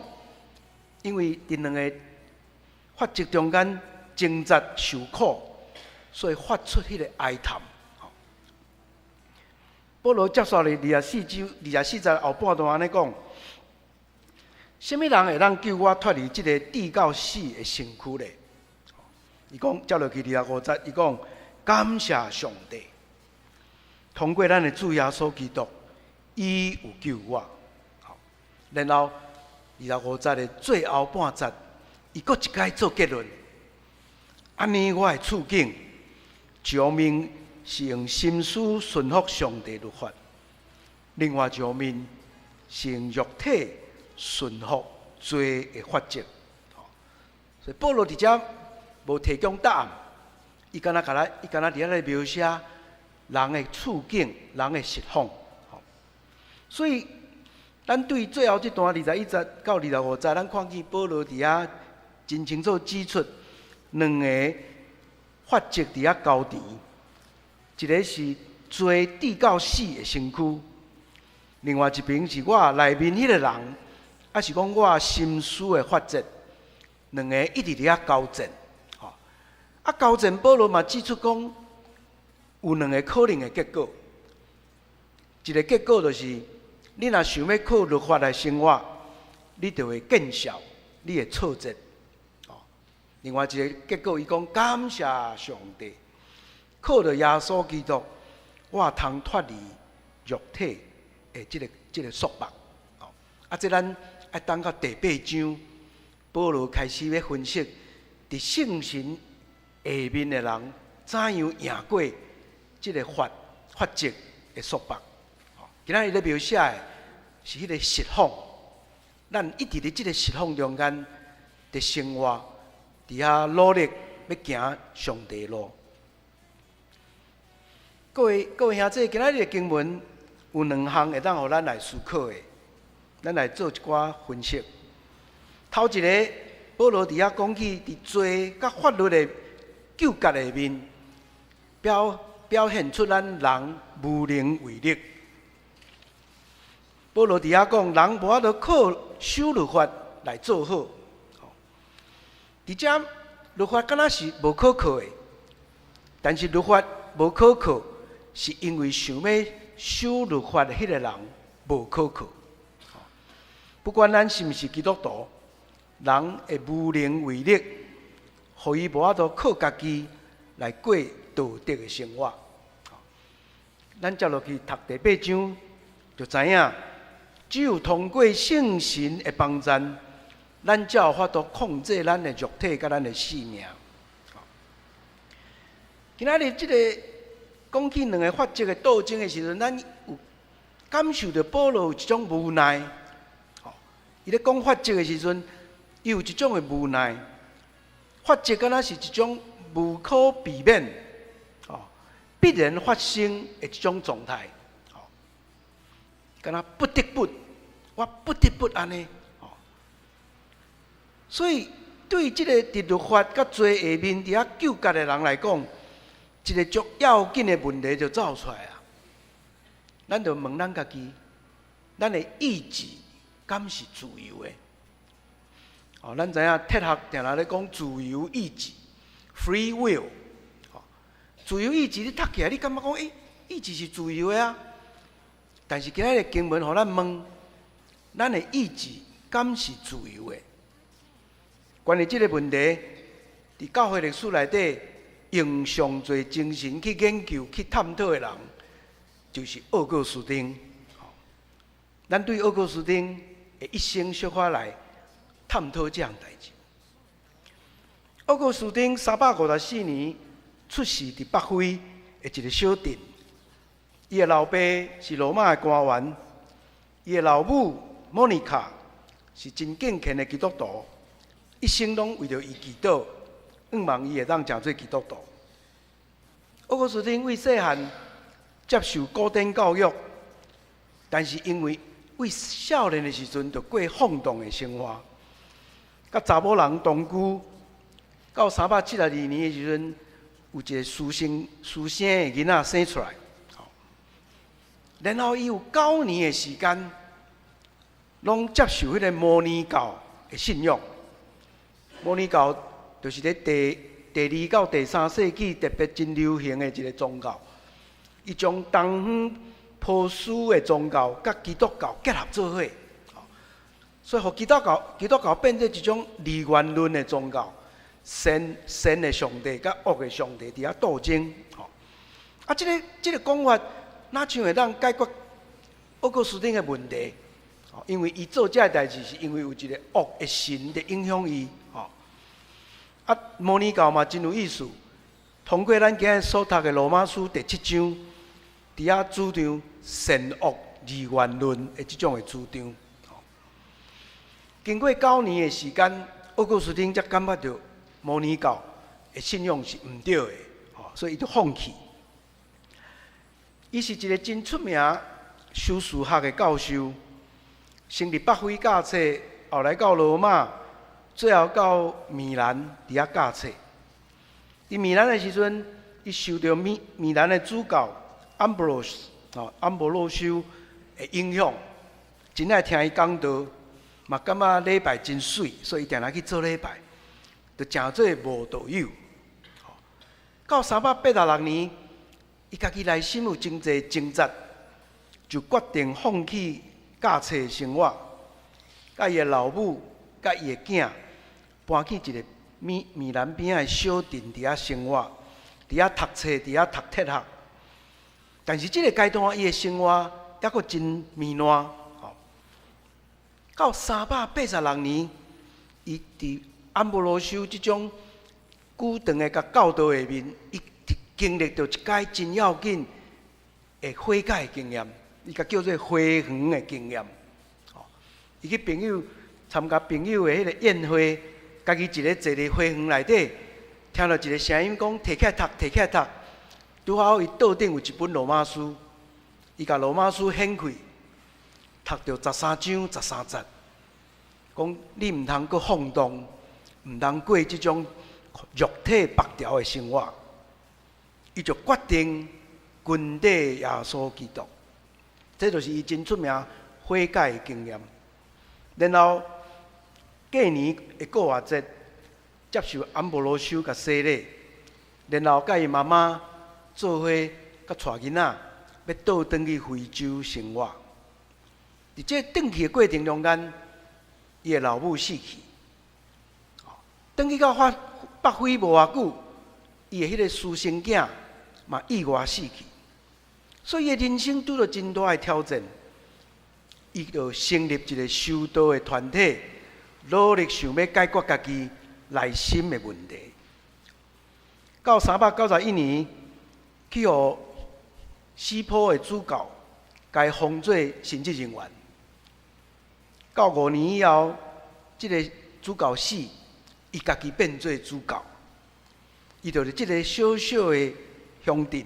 因为伫2个法则中间挣扎受苦，所以发出迄个哀叹。保罗接续咧24节后半段安尼讲：什么人会当救我脱离这个地到死的身躯呢？伊讲接落去25节，伊讲感谢上帝，通过咱的主耶稣基督，伊有救我。然后25节的最后半节。伊阁一解做结论，安尼我的处境，上面是用心思顺服上帝律法，另外一方面是用肉体顺服罪的法则。所以保罗伫遮无提供答案，伊敢若伫遐来描写人的处境、人的实况。所以，咱对最后这段21节到25节，咱看见保罗伫遐真清楚指出两个法则伫遐交缠，一个是罪致到死的身躯，另外一边是我内面迄个人，还是讲我心思的法则，两个一直伫遐交战。交战，保罗嘛指出讲，有两个可能的结果。一个结果就是，你若想要靠律法来生活，你就会见效，你会挫折。另外一个结果，伊讲感谢上帝，靠着耶稣基督，我通脱离肉体的这个束缚。这咱爱等到第8章，保罗开始要分析，伫圣神下面的人怎样赢过这个法则的束缚。今仔日咧描写的是迄个实况，咱一直伫这个实况中间的生活，伫遐努力要行上帝路。各位兄弟，今仔日的经文有2项会当互咱来思考的，咱来做一寡分析。头一个，保罗伫遐讲起伫罪甲法律的纠结下面，表现出咱人无能为力。保罗伫遐讲，人无法度靠守律法来做好。伫遮律法敢若是无可靠的，但是律法无可靠，是因为想要守律法的迄个人无可靠。不管咱是毋是基督徒，人会无能为力，互伊无法度靠家己来过道德的生活。咱接落去读第8章，就知影，只有通过圣神的帮助，咱才有法度控制咱的肉体甲咱的性命。今仔日这个讲起两个法则的斗争的时阵，咱有感受到保罗有一种无奈。伊咧讲法则的时阵，伊有一种的无奈。法则敢若是一种无可避免、必然发生的一种状态。敢若不得不，我不得不安尼。所以，对这个伫律法甲罪下面伫遐纠结的人来讲，一个足要紧的问题就走出来啊！咱就问咱家己，咱的意志敢是自由的？咱知影哲学定来咧讲自由意志 （free will）。自由意志你读起来，你感觉讲，意志是自由的啊？但是今仔日经文互咱问，咱的意志敢是自由的？关于这个问题，伫教会历史内底，用上侪精神去研究、去探讨的人，就是奥古斯丁。咱对奥古斯丁的一生小可来探讨这样代志。奥古斯丁354年出世伫北非的一个小镇，伊的老爸是罗马的官员，伊的老母莫妮卡是真敬虔的基督徒。一生拢为着伊祈祷，盼望伊会当成做基督徒。奥古斯丁为细汉接受古典教育，但是因为为少年的时阵就过放荡的生活，甲查某人同居，到372年的时阵，有一个私生的囡仔生出来，然后伊有9年的时间，拢接受迄个摩尼教的信仰。摩尼教就是咧第2到第3世纪特别真流行的一个宗教，伊将东方波斯的宗教甲基督教结合做伙，所以，互基督教变成一种二元论的宗教，善的上帝甲恶的上帝伫遐斗争。这个讲法哪像会当解决奥古斯丁的问题？因为伊做这个代志，是因为有一个恶的神伫影响伊。摩尼教嘛真有意思，通过咱今日所读的罗马书第7章，伫遐主张善恶二元论的这种的主张。经过9年的时间，奥古斯丁才感觉到摩尼教的信仰是毋对的，所以伊就放弃。伊是一个真出名修辞学的教授，先伫北非教册，后来到罗马，最后到米兰伫遐教册。伫米兰的时阵，伊受到米兰的主教安博罗修的影响，真爱听伊讲道，嘛感觉礼拜真水，所以定来去做礼拜，就诚做无道友。到386年，伊家己内心有真侪挣扎，就决定放弃教册生活，甲伊的老母、甲伊的囝搬去一个米兰边仔的小镇伫遐生活，伫遐读册，伫遐读哲学。但是这个阶段，伊的生活还阁真糜烂。到386年，伊伫安布罗修这种久长的甲教导下面，伊经历到一届真要紧的悔改经验，伊甲叫做回航的经验。伊去朋友参加朋友的迄个宴会，家己一个坐伫回航内底，听到一个声音讲：摕起来读，摕起来读。拄好伊桌顶有一本罗马书，伊甲罗马书掀开，读到13章13节，讲你毋通阁放纵，毋通过即种肉体白条的生活。伊就决定跟底耶稣基督，这就是伊真出名悔改的经验。然后过年的过活节，接受安博罗修甲洗礼，然后甲伊妈妈做伙甲带囡仔，要倒转去非洲生活。伫这转去的过程中间，伊的老母死去，转去到北非无偌久，伊的迄个私生囝嘛意外死去，所以伊的人生拄到真大的挑战。伊就成立一个修道的团体，努力想要解决家己内心的问题。到391年，去互西坡的主教，该封做神职人员。到5年以后，这个主教死，伊家己变做主教。伊就伫这个小小的乡镇，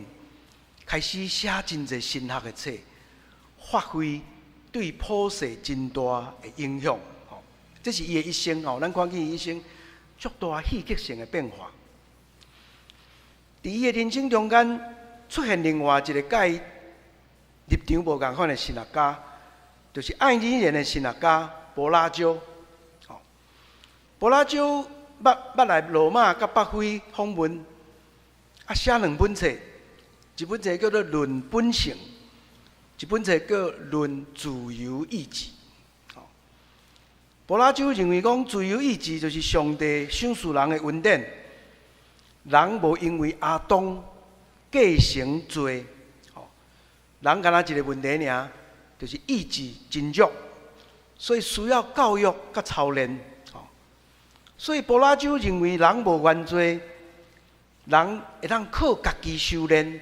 开始写真侪神学的册，发挥对普世真大的影响。这是伊的一生咱看见伊一生足大戏剧性的变化。伫伊的人生中间，出现另外一个甲伊立场无共款的神学家，就是爱尔兰的神学家柏拉修。柏拉修捌来罗马甲北非访问，写2本册，一本册叫做《论本性》，一本册叫《论自由意志》。柏拉修认为讲，自由意志就是上帝赏赐人的恩典，人无因为亚当继承罪，人干那一个问题尔，就是意志真弱，所以需要教育甲操练。所以柏拉修认为人无原罪，人会当靠家己修炼，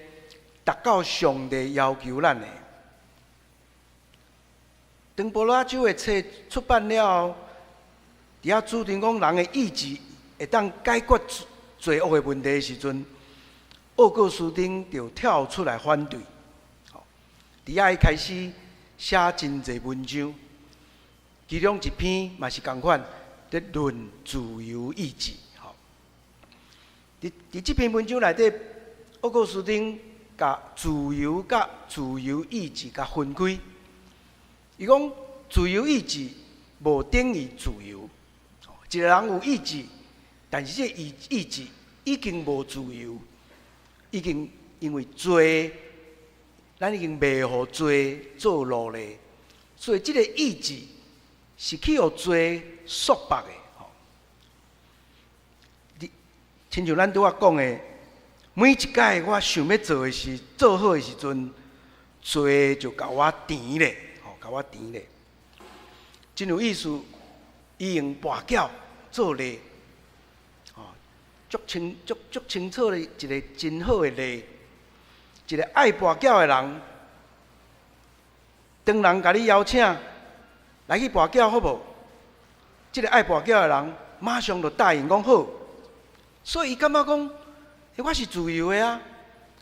达到上帝要求咱的。当柏拉修的册出版了后，伫遐注定讲人的意志会当解决罪恶的问题的时阵，奥古斯丁就跳出来反对。伫遐伊开始写真侪文章，其中一篇嘛是同款。在论自由意志，伫这篇文章内底，奥古斯丁甲自由甲自由意志甲分开。伊讲自由意志无等于自由，一个人有意志，但是这意志已经无自由，已经因为罪，咱已经袂互罪做奴隶，所以这个意志是去互罪束缚的，亲像咱拄仔讲的，每一届我想要做的事，做好的时阵，罪就甲我甜咧，甲我甜咧，真有意思。伊用跋筊做例，足清楚的一个真好的例，一个爱跋筊的人，当人甲你邀请来去跋筊好无？这个爱跋筊的人马上就答应讲好。所以伊感觉讲，我是自由的啊，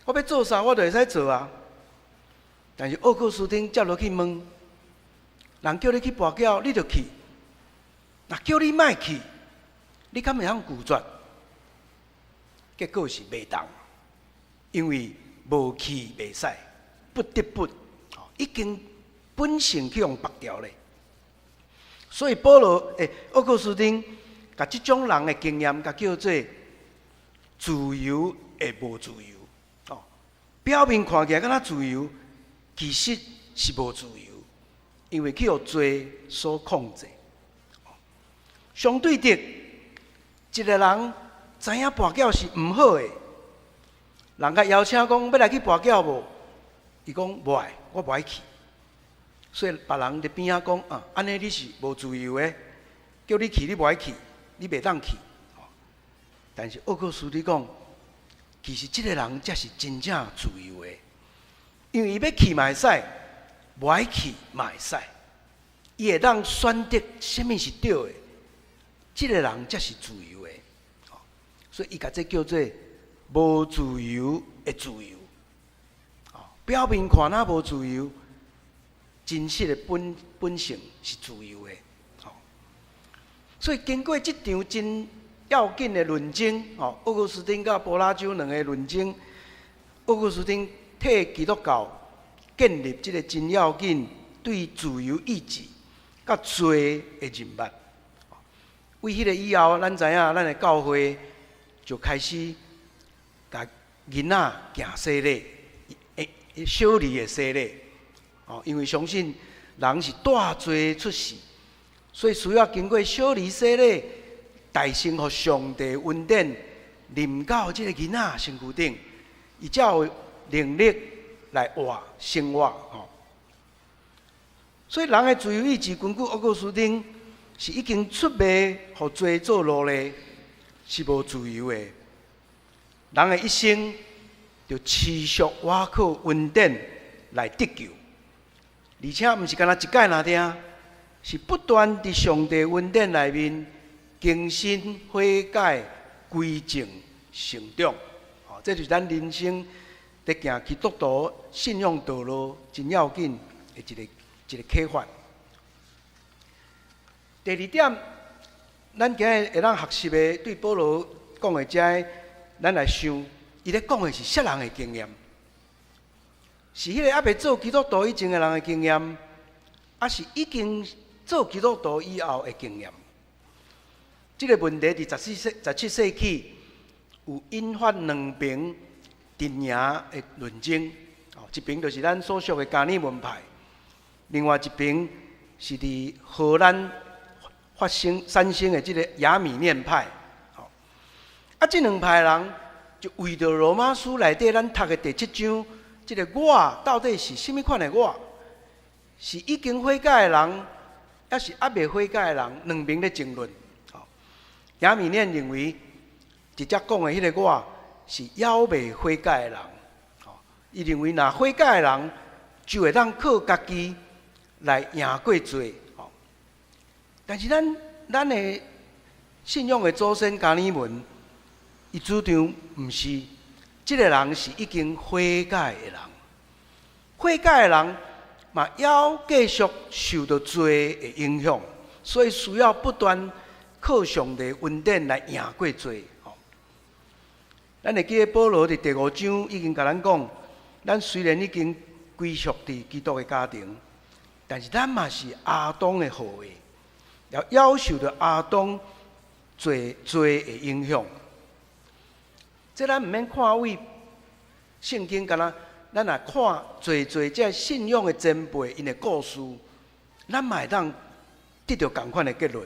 我要做啥我就会使做啊。但是奥古斯丁接落去问，人叫你去跋筊，你就去；若叫你莫去，你敢会晓拒绝？结果是袂当，因为无去袂使，不得不，已经本性去用拔掉咧。所以保罗奥古斯丁甲即种人的经验，甲叫做自由的无自由。表面看起来敢若自由，其实是无自由，因为去互罪所控制。相对的，一个人知影跋筊是毋好的，人甲邀请讲要来去跋筊无？伊讲无爱，我无爱去。所以别人伫边仔讲安尼你是无自由的，叫你去你无爱去，你袂当去。但是奥古斯丁讲，其实这个人才是真正自由的，因为伊要去嘛会使，无爱去嘛会使，伊会当选择什么是对的，这个人才是自由的。所以伊甲这叫做无自由的自由。表面看若无自由，真实的本性是自由的。所以经过这场真要紧的论争，奥古斯丁甲柏拉修两个论争，奥古斯丁替基督教建立这个真要紧对自由意志甲罪的认捌。为迄个以后，咱知影咱的教会就开始甲囡仔行洗礼，小儿的洗礼。因为相信人是带罪出世，所以需要经过小儿洗礼，代先互上帝恩典临到这个囡仔身躯顶，伊才有能力来活生活。所以人的自由意志，根据奥古斯丁是已经出卖，互罪做奴隶，是无自由的。人的一生就持续倚靠恩典来得救。而且毋是干那一摆那听，是不断伫上帝恩典内面更新、悔改、归正、成长。这就是咱人生在行基督徒信仰道路真要紧的一个启发。第二点，咱今日会当学习的，对保罗讲的这，咱来想，伊咧讲的是世人的经验。是迄个还未做基督徒以前的人的经验，还是已经做基督徒以后的经验？这个问题伫17世纪有引发两边阵营的论争。一边就是咱所属的加尔文派，另外一边是伫荷兰产生的这个亚米念派。这两派人就为着罗马书内底咱读的第7章。这个我到底是什么款的我？是已经悔改的人，还是还未悔改的人？两边咧争论。亚米念认为，直接讲的迄个我是还未悔改的人。伊认为，若悔改的人就会当靠家己来赢过罪。但是咱的信仰的祖先加尔文，伊主张毋是。这个人是已经悔改的人，悔改的人嘛，要继续受到罪的影响，所以需要不断靠上帝恩典来赢过罪。咱会记得保罗伫第5章已经甲咱讲，咱虽然已经归属伫基督的家庭，但是咱嘛是亚当的后裔，要受到亚当罪的影响。这咱毋免看为圣经，敢若咱若看侪这信仰的前辈因的故事，咱嘛会当得到同款的结论。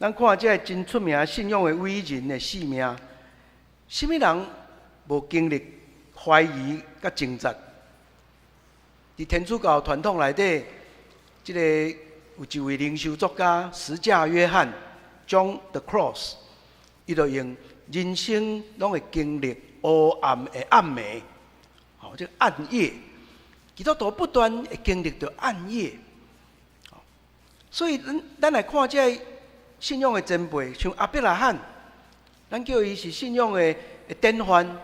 咱看这真出名信仰的伟人的性命，什么人无经历怀疑甲挣扎？伫天主教传统内底，这个有一位灵修作家十架约翰 John the Cross， 伊就用人生拢会经历黑暗的暗暝，这个暗夜，基督徒不断会经历到暗夜，所以咱来看这信仰的前辈，像阿伯拉罕，咱叫伊是信仰的典范。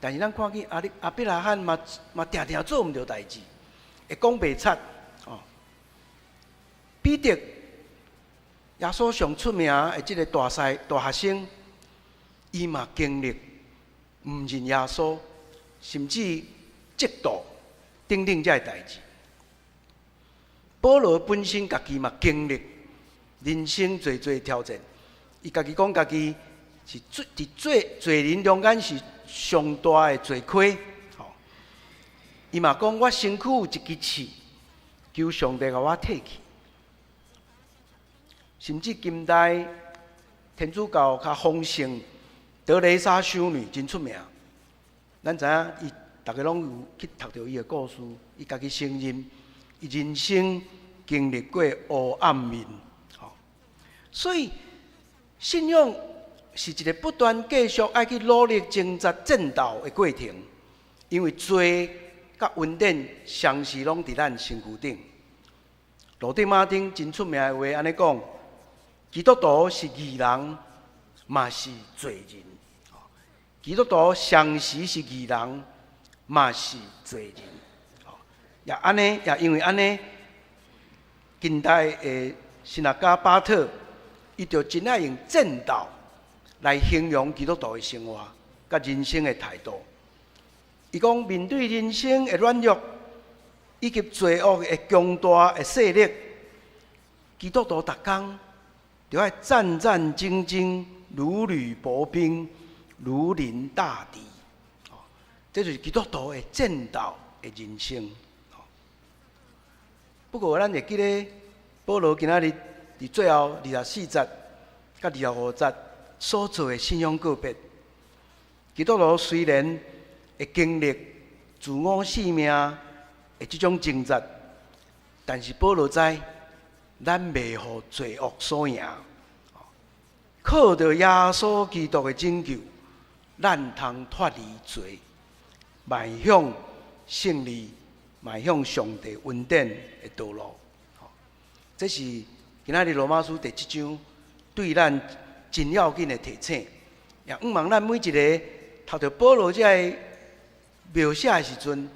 但是咱看见阿伯拉罕嘛定定做毋着代志，会讲袂出哦。彼得，耶稣上出名的即个大学生，伊嘛经历毋认耶稣，甚至嫉妒等等这代志。保罗本身家己嘛经历人生侪挑战，伊家己讲家己是伫罪人中间是上大的罪亏。吼，伊嘛讲我身躯有一支刺，求上帝甲我摕去。甚至近代天主教较丰盛，德蕾莎修女真出名。咱知影伊大家拢有去读到伊的故事，伊家己承认，伊人生经历过黑暗面。吼，所以信仰是一个不断继续爱去努力挣扎战斗的过程，因为罪甲恩典常时拢伫咱身躯顶。罗德马丁真出名的话安尼讲。基督徒是义人，嘛是罪人。基督徒常时是义人，嘛是罪人。也安尼，也因为安尼，近代的神学家巴特，伊就真爱用正道来形容基督徒的生活甲人生的态度。伊讲面对人生的软弱，以及罪恶的强大的势力，基督徒逐工。就要战战兢兢，如履薄冰，如临大敌。这就是基督徒的正道的人生。不过，咱会记得保罗今仔日伫最后24节甲25节所做的信仰告别。基督徒虽然会经历自我性命的这种挣扎，但是保罗知。咱袂互罪恶所赢，靠着耶稣基督的拯救，咱通脱离罪，迈向胜利，迈向上帝恩典的道路。这是今仔日罗马书第7章对咱真要紧的提醒。也毋望咱每一个读到保罗这个描写的时阵，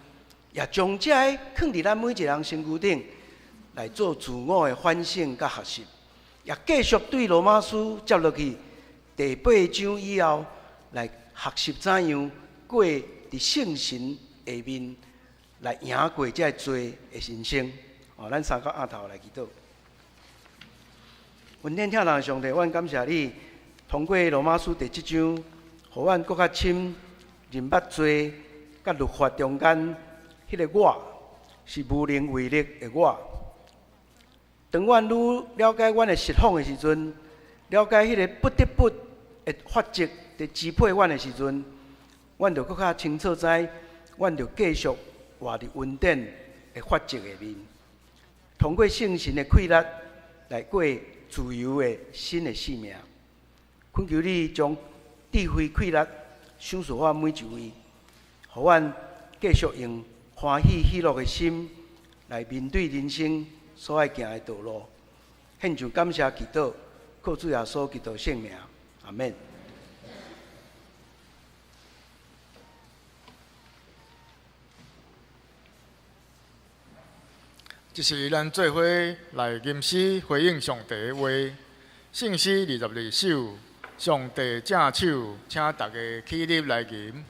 也将这个放伫咱每一个人身躯顶。来做自我的反省甲学习，也继续对罗马书接落去第8章以后来学习怎样过伫圣神下面来赢过这罪的人生。咱三个额头来祈祷。恩典听人上帝，阮感谢你，通过罗马书第7章，互阮更较深认捌罪甲律法中间迄个我是无能为力的我。当阮愈了解阮的实况的时阵，了解迄个不得不的法则在支配阮的时阵，阮就更较清楚知，阮就继续活伫恩典的法则下面，通过圣神的气力来过自由的新的生命。恳求你将智慧气力赏赐我每一位，互阮继续用欢喜喜乐的心来面对人生。所爱行的道路，献上感谢祈祷，靠主耶稣基督圣名，阿免。这是咱做伙来吟诗回应上帝的话，圣诗22首，上帝正手，请大家起立来吟。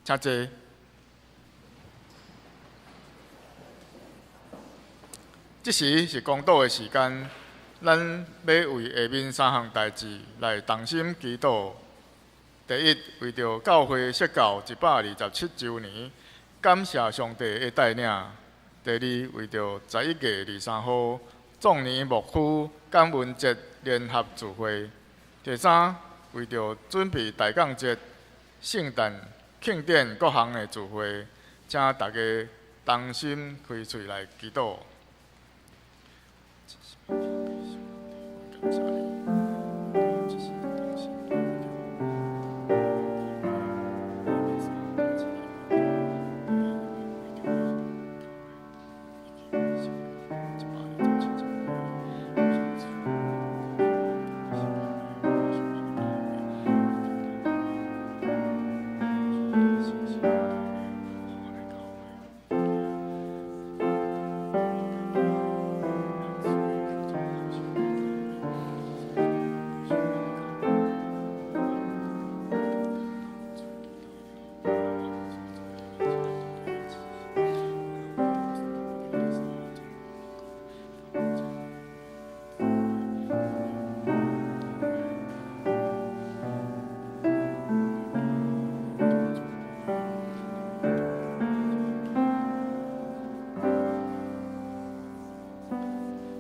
请坐。即时是公道的时间，咱要为下面3项代志来同心祈祷。第一，为着教会设教127周年，感谢上帝的带领；第二，为着11月23号壮年牧区感恩节联合聚会；第三，为着准备大港节、圣诞庆典各项的聚会，请大家同心开喙来祈祷。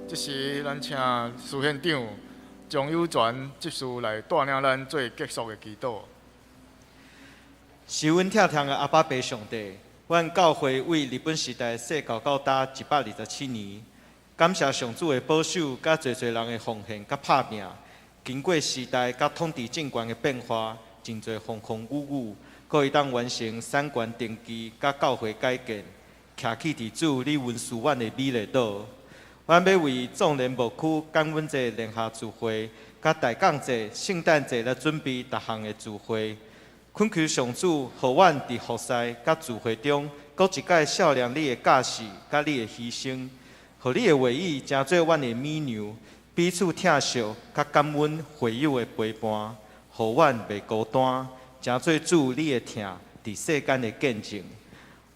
这时，咱请司县长张友全执事来带领咱做结束的祈祷。是阮疼痛的阿爸爸上帝，阮教会为日本时代设教到达127年，感谢上主的保守，甲侪侪人的奉献甲拍拼。经过时代甲统治政权的变化，真侪风风雨雨，可会当完成三权登基甲教会改建，徛起伫主你文殊院的美丽岛。阮要为壮年牧区感恩节联合聚会、甲大港节、圣诞节来准备逐项的聚会，恳求上主，互阮伫服侍甲聚会中，搁一摆照亮你的教示甲你的牺牲，互你的话语成做阮的美牛，彼此疼惜甲感恩会友的陪伴，互阮袂孤单，成做主你的疼伫世间的见证。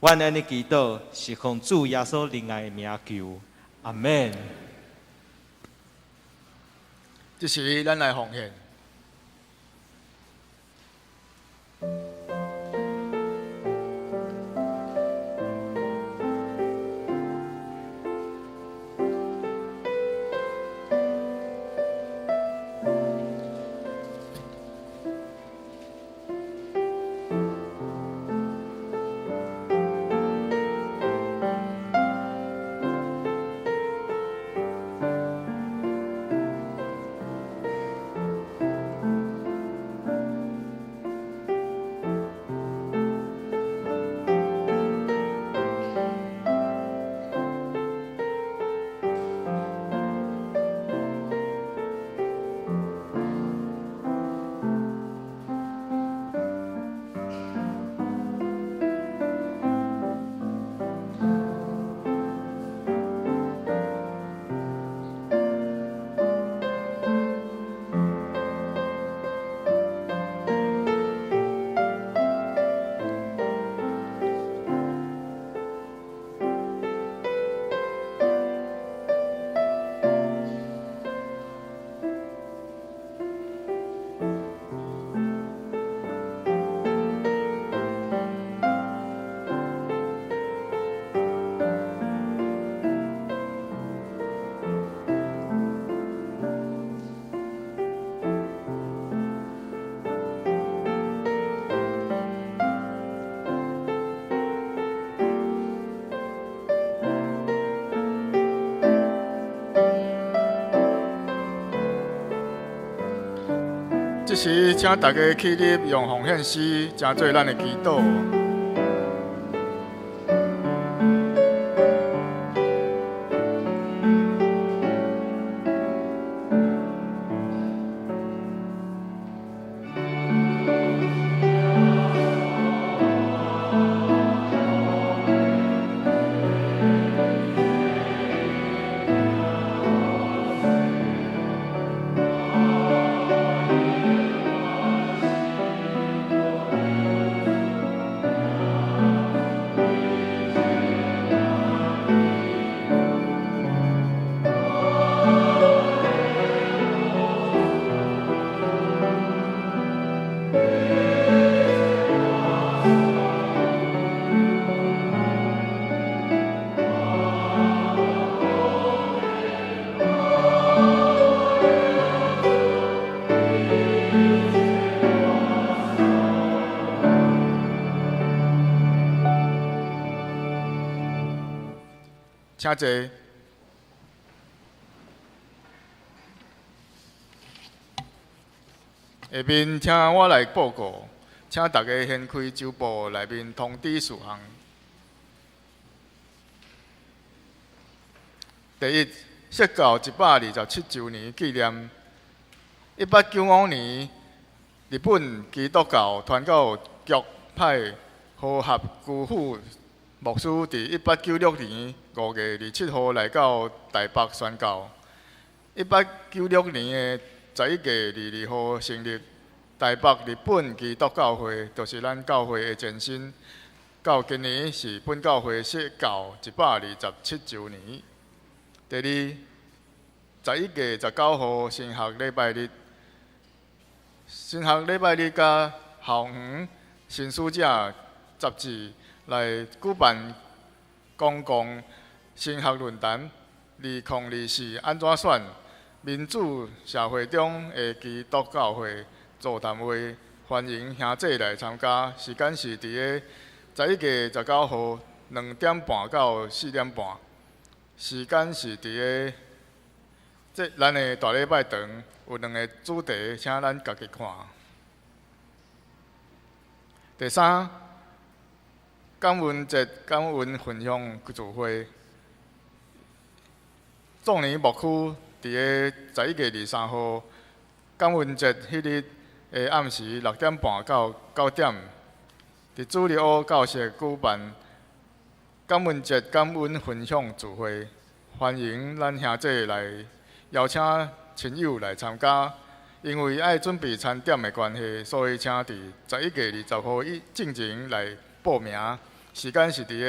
阮安尼祈祷，是奉主耶稣仁爱的名求。阿门。这时，咱来奉献。这时，请大家起立，用奉献诗，成做咱的祈祷。请坐。下面请我来报告，请大家掀开周报内面通知事项。第一，设教127周年纪念。1895年，日本基督教传教局派和合居士牧师伫1896年5月27号来到台北宣教。1896年的11月22号成立台北日本基督教会，就是咱教会的前身。到今年是本教会设教127周年。第二，11月19号神学礼拜日。神学礼拜日甲校园新书者杂志来举办公共神学论坛，2024安怎选民主社会中的基督教会座谈会，欢迎兄弟来参加。时间是伫个11月19号2点半到4点半。时间是伫个咱的大礼拜堂。有2个主题，请咱家己看。第三，感恩节感恩分享聚会。壮年牧区伫个11月23号感恩节迄日的暗时6点半到9点，伫主日学教室举办感恩节感恩分享聚会，欢迎咱兄弟来邀请亲友来参加，因为爱准备餐点的关系，所以请伫11月20号进前来报名。时间是伫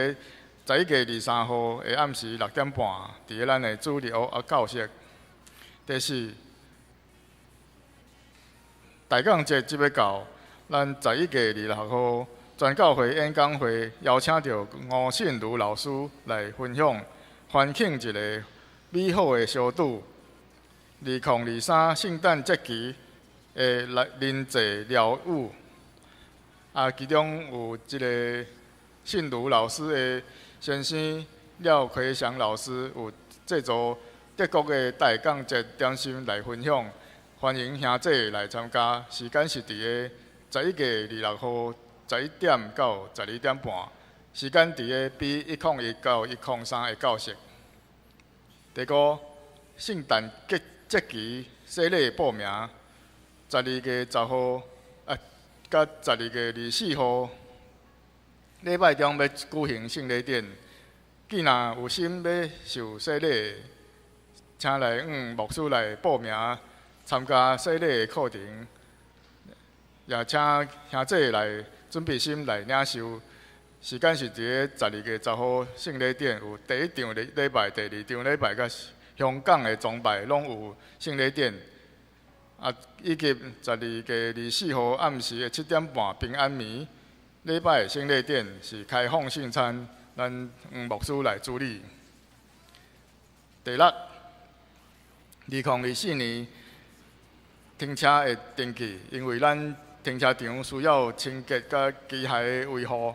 个11月23号的暗时6点半，伫个咱的主日学教室。第四，大港节即要到，咱11月26号全教会演讲会邀请到吴信如老师来分享，欢庆一个美好的相拄。2023圣诞节期的人际疗愈，其中有一个信如老师的先生廖奎祥老师有制作德国的大港节点心来分享，欢迎兄弟来参加。时间是伫个11月26号11点到12点半，时间伫个 B101到103的教室。第五，圣诞节期洗礼报名，12月10号甲12月24号礼拜中要举行圣礼典。既然有心要受洗礼，请来牧师来报名参加洗礼的课程，也请兄弟来准备心来领受。时间是伫个12月10号圣礼典，有第一场礼拜、第二场礼拜甲香港的崇拜拢有圣礼典，以及12月24号暗时的7点半平安暝礼拜的圣礼典是开放圣餐，咱牧师来主理。第六，2024年停车的登记，因为咱停车场需要清洁甲机械的维护，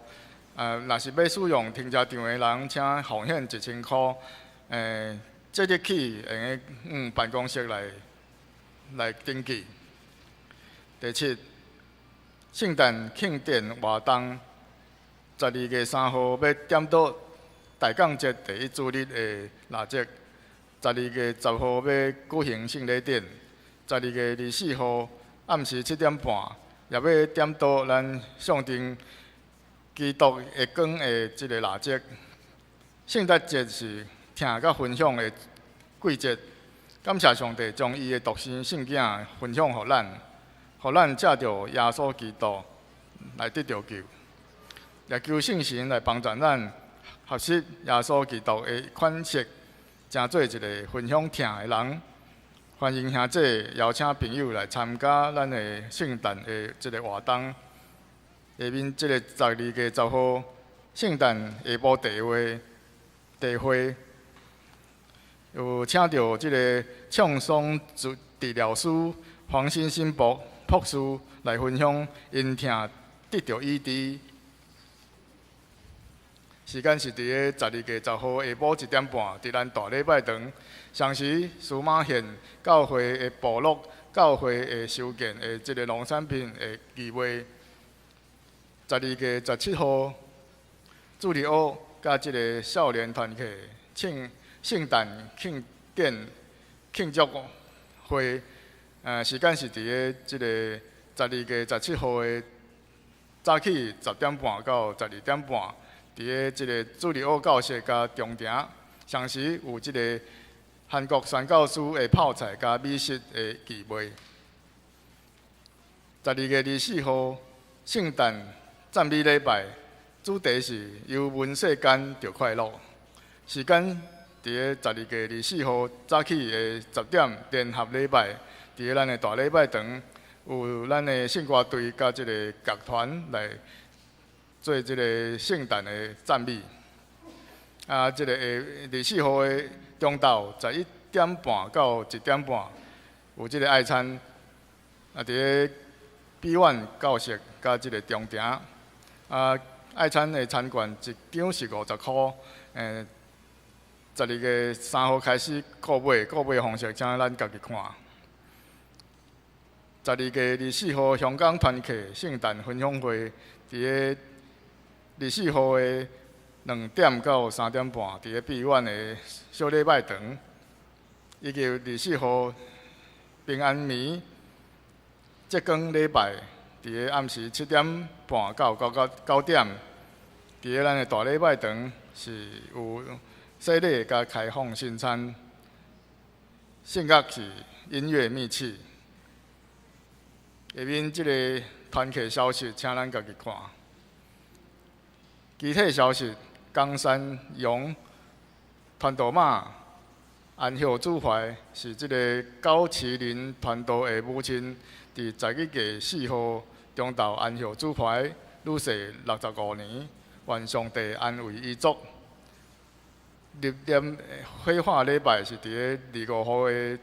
若是要使用停车场的人，请奉献1000块。即日起用办公室来登记。第七，圣诞庆典活动，12月3号要点到大港节第一主日的蜡烛，12月10号要举行圣礼典，12月24号暗时7点半也要点到咱象征基督的光的即个蜡烛。圣诞节是听甲分享的季节，感谢上帝将伊的独生圣囝分享予咱借着耶稣基督来得到救，也求圣神来帮助咱学习耶稣基督的款式，成做一个分享听的人。欢迎兄弟邀请朋友来参加咱的圣诞的即个活动。下面即个12月10号圣诞下晡茶会。有请到即个唱诵治疗师黄欣欣博士来分享因听得到医治。时间是伫个12月10号下晡1点半，伫咱大礼拜堂。详时司马县教会的部落、教会的收件的即个农产品的义卖。12月17号，主日学甲即个少年团体圣诞庆祝会，时间是伫个即个12月17号的早起10点半到12点半，伫个即个主日学教室甲中庭，详时有即个韩国宣教师的泡菜甲美食的义卖。12月24号，圣诞赞美礼拜，主题是由问世间就快乐。时间伫个12月24号早起的10点联合礼拜，伫个咱的大礼拜堂，有咱的圣歌队甲即个乐团来做即个圣诞的赞美。即个24号的中昼11点半到1点半，有即个爱餐，伫个美苑教室甲即个中庭。爱餐的餐券一张是50块，12月3号开始购买方式请咱家己看。12月24号香港团契圣诞分享会，伫个24号的2点到3点半，伫个美苑的小礼拜堂，以及24号平安暝节光礼拜，伫个暗时7点半到9点，伫个咱的大礼拜堂是有洗礼甲开放圣餐，性格是音乐密契。下面即个团契消息，请咱家己看。具体消息：冈山勇团导马安孝主怀是即个高麒麟团导的母亲，伫11月4号中昼安孝主怀，女婿65年，愿上帝安慰伊族。入念火化礼拜是伫个25号的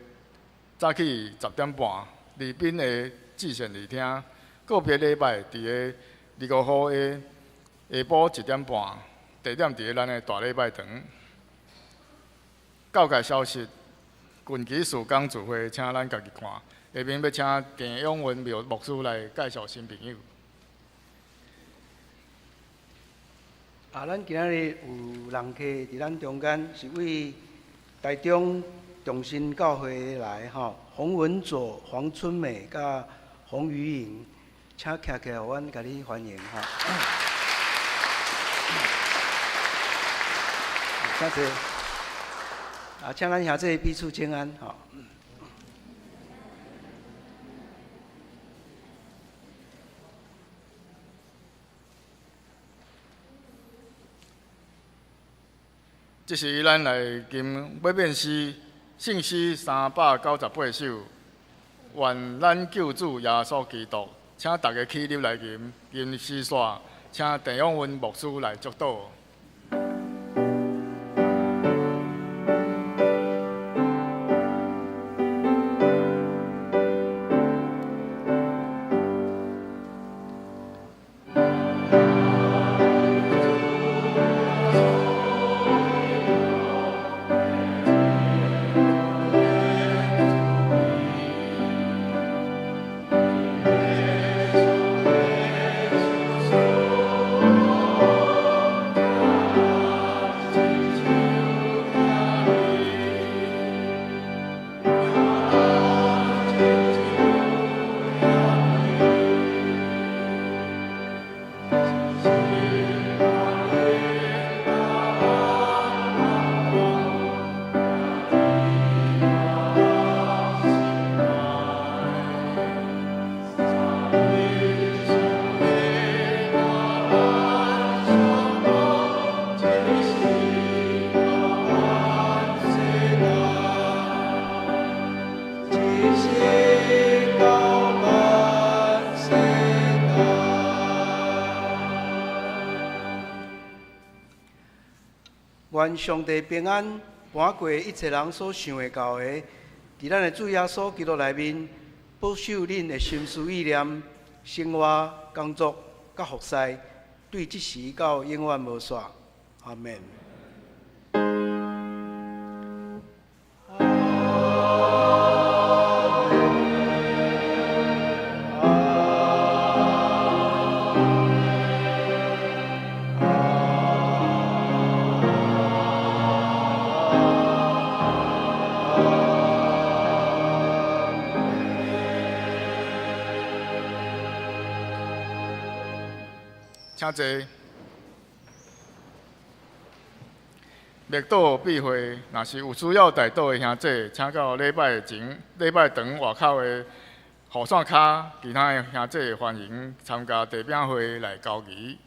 早起10点半，礼宾的至善礼厅。告别礼拜伫个25号的下晡1点半，地点伫个咱的大礼拜堂。教界消息，近期事工聚会，请咱家己看。下面要请田永文牧师来介绍新朋友。咱今仔日有人客伫咱中间，是为台中中心教会来吼，洪文佐、黄春美甲洪瑜莹，请徛起来，阮甲你欢迎哈。谢谢。请咱兄弟彼此请安吼。这是咱来今要面诗圣诗398首，愿咱救主耶稣基督，请大家起立来吟诗线，请田永文牧师来祝祷。愿上帝平安搬过一切人所想会到的，伫咱的主耶稣基督内面，保守恁的心思意念、生活、工作、甲服侍，对即时到永远无煞。阿门。请坐。灭岛避讳，若是有需要带岛的兄弟，请到礼拜堂外口的雨伞卡，其他的兄弟欢迎参加地饼会来交易。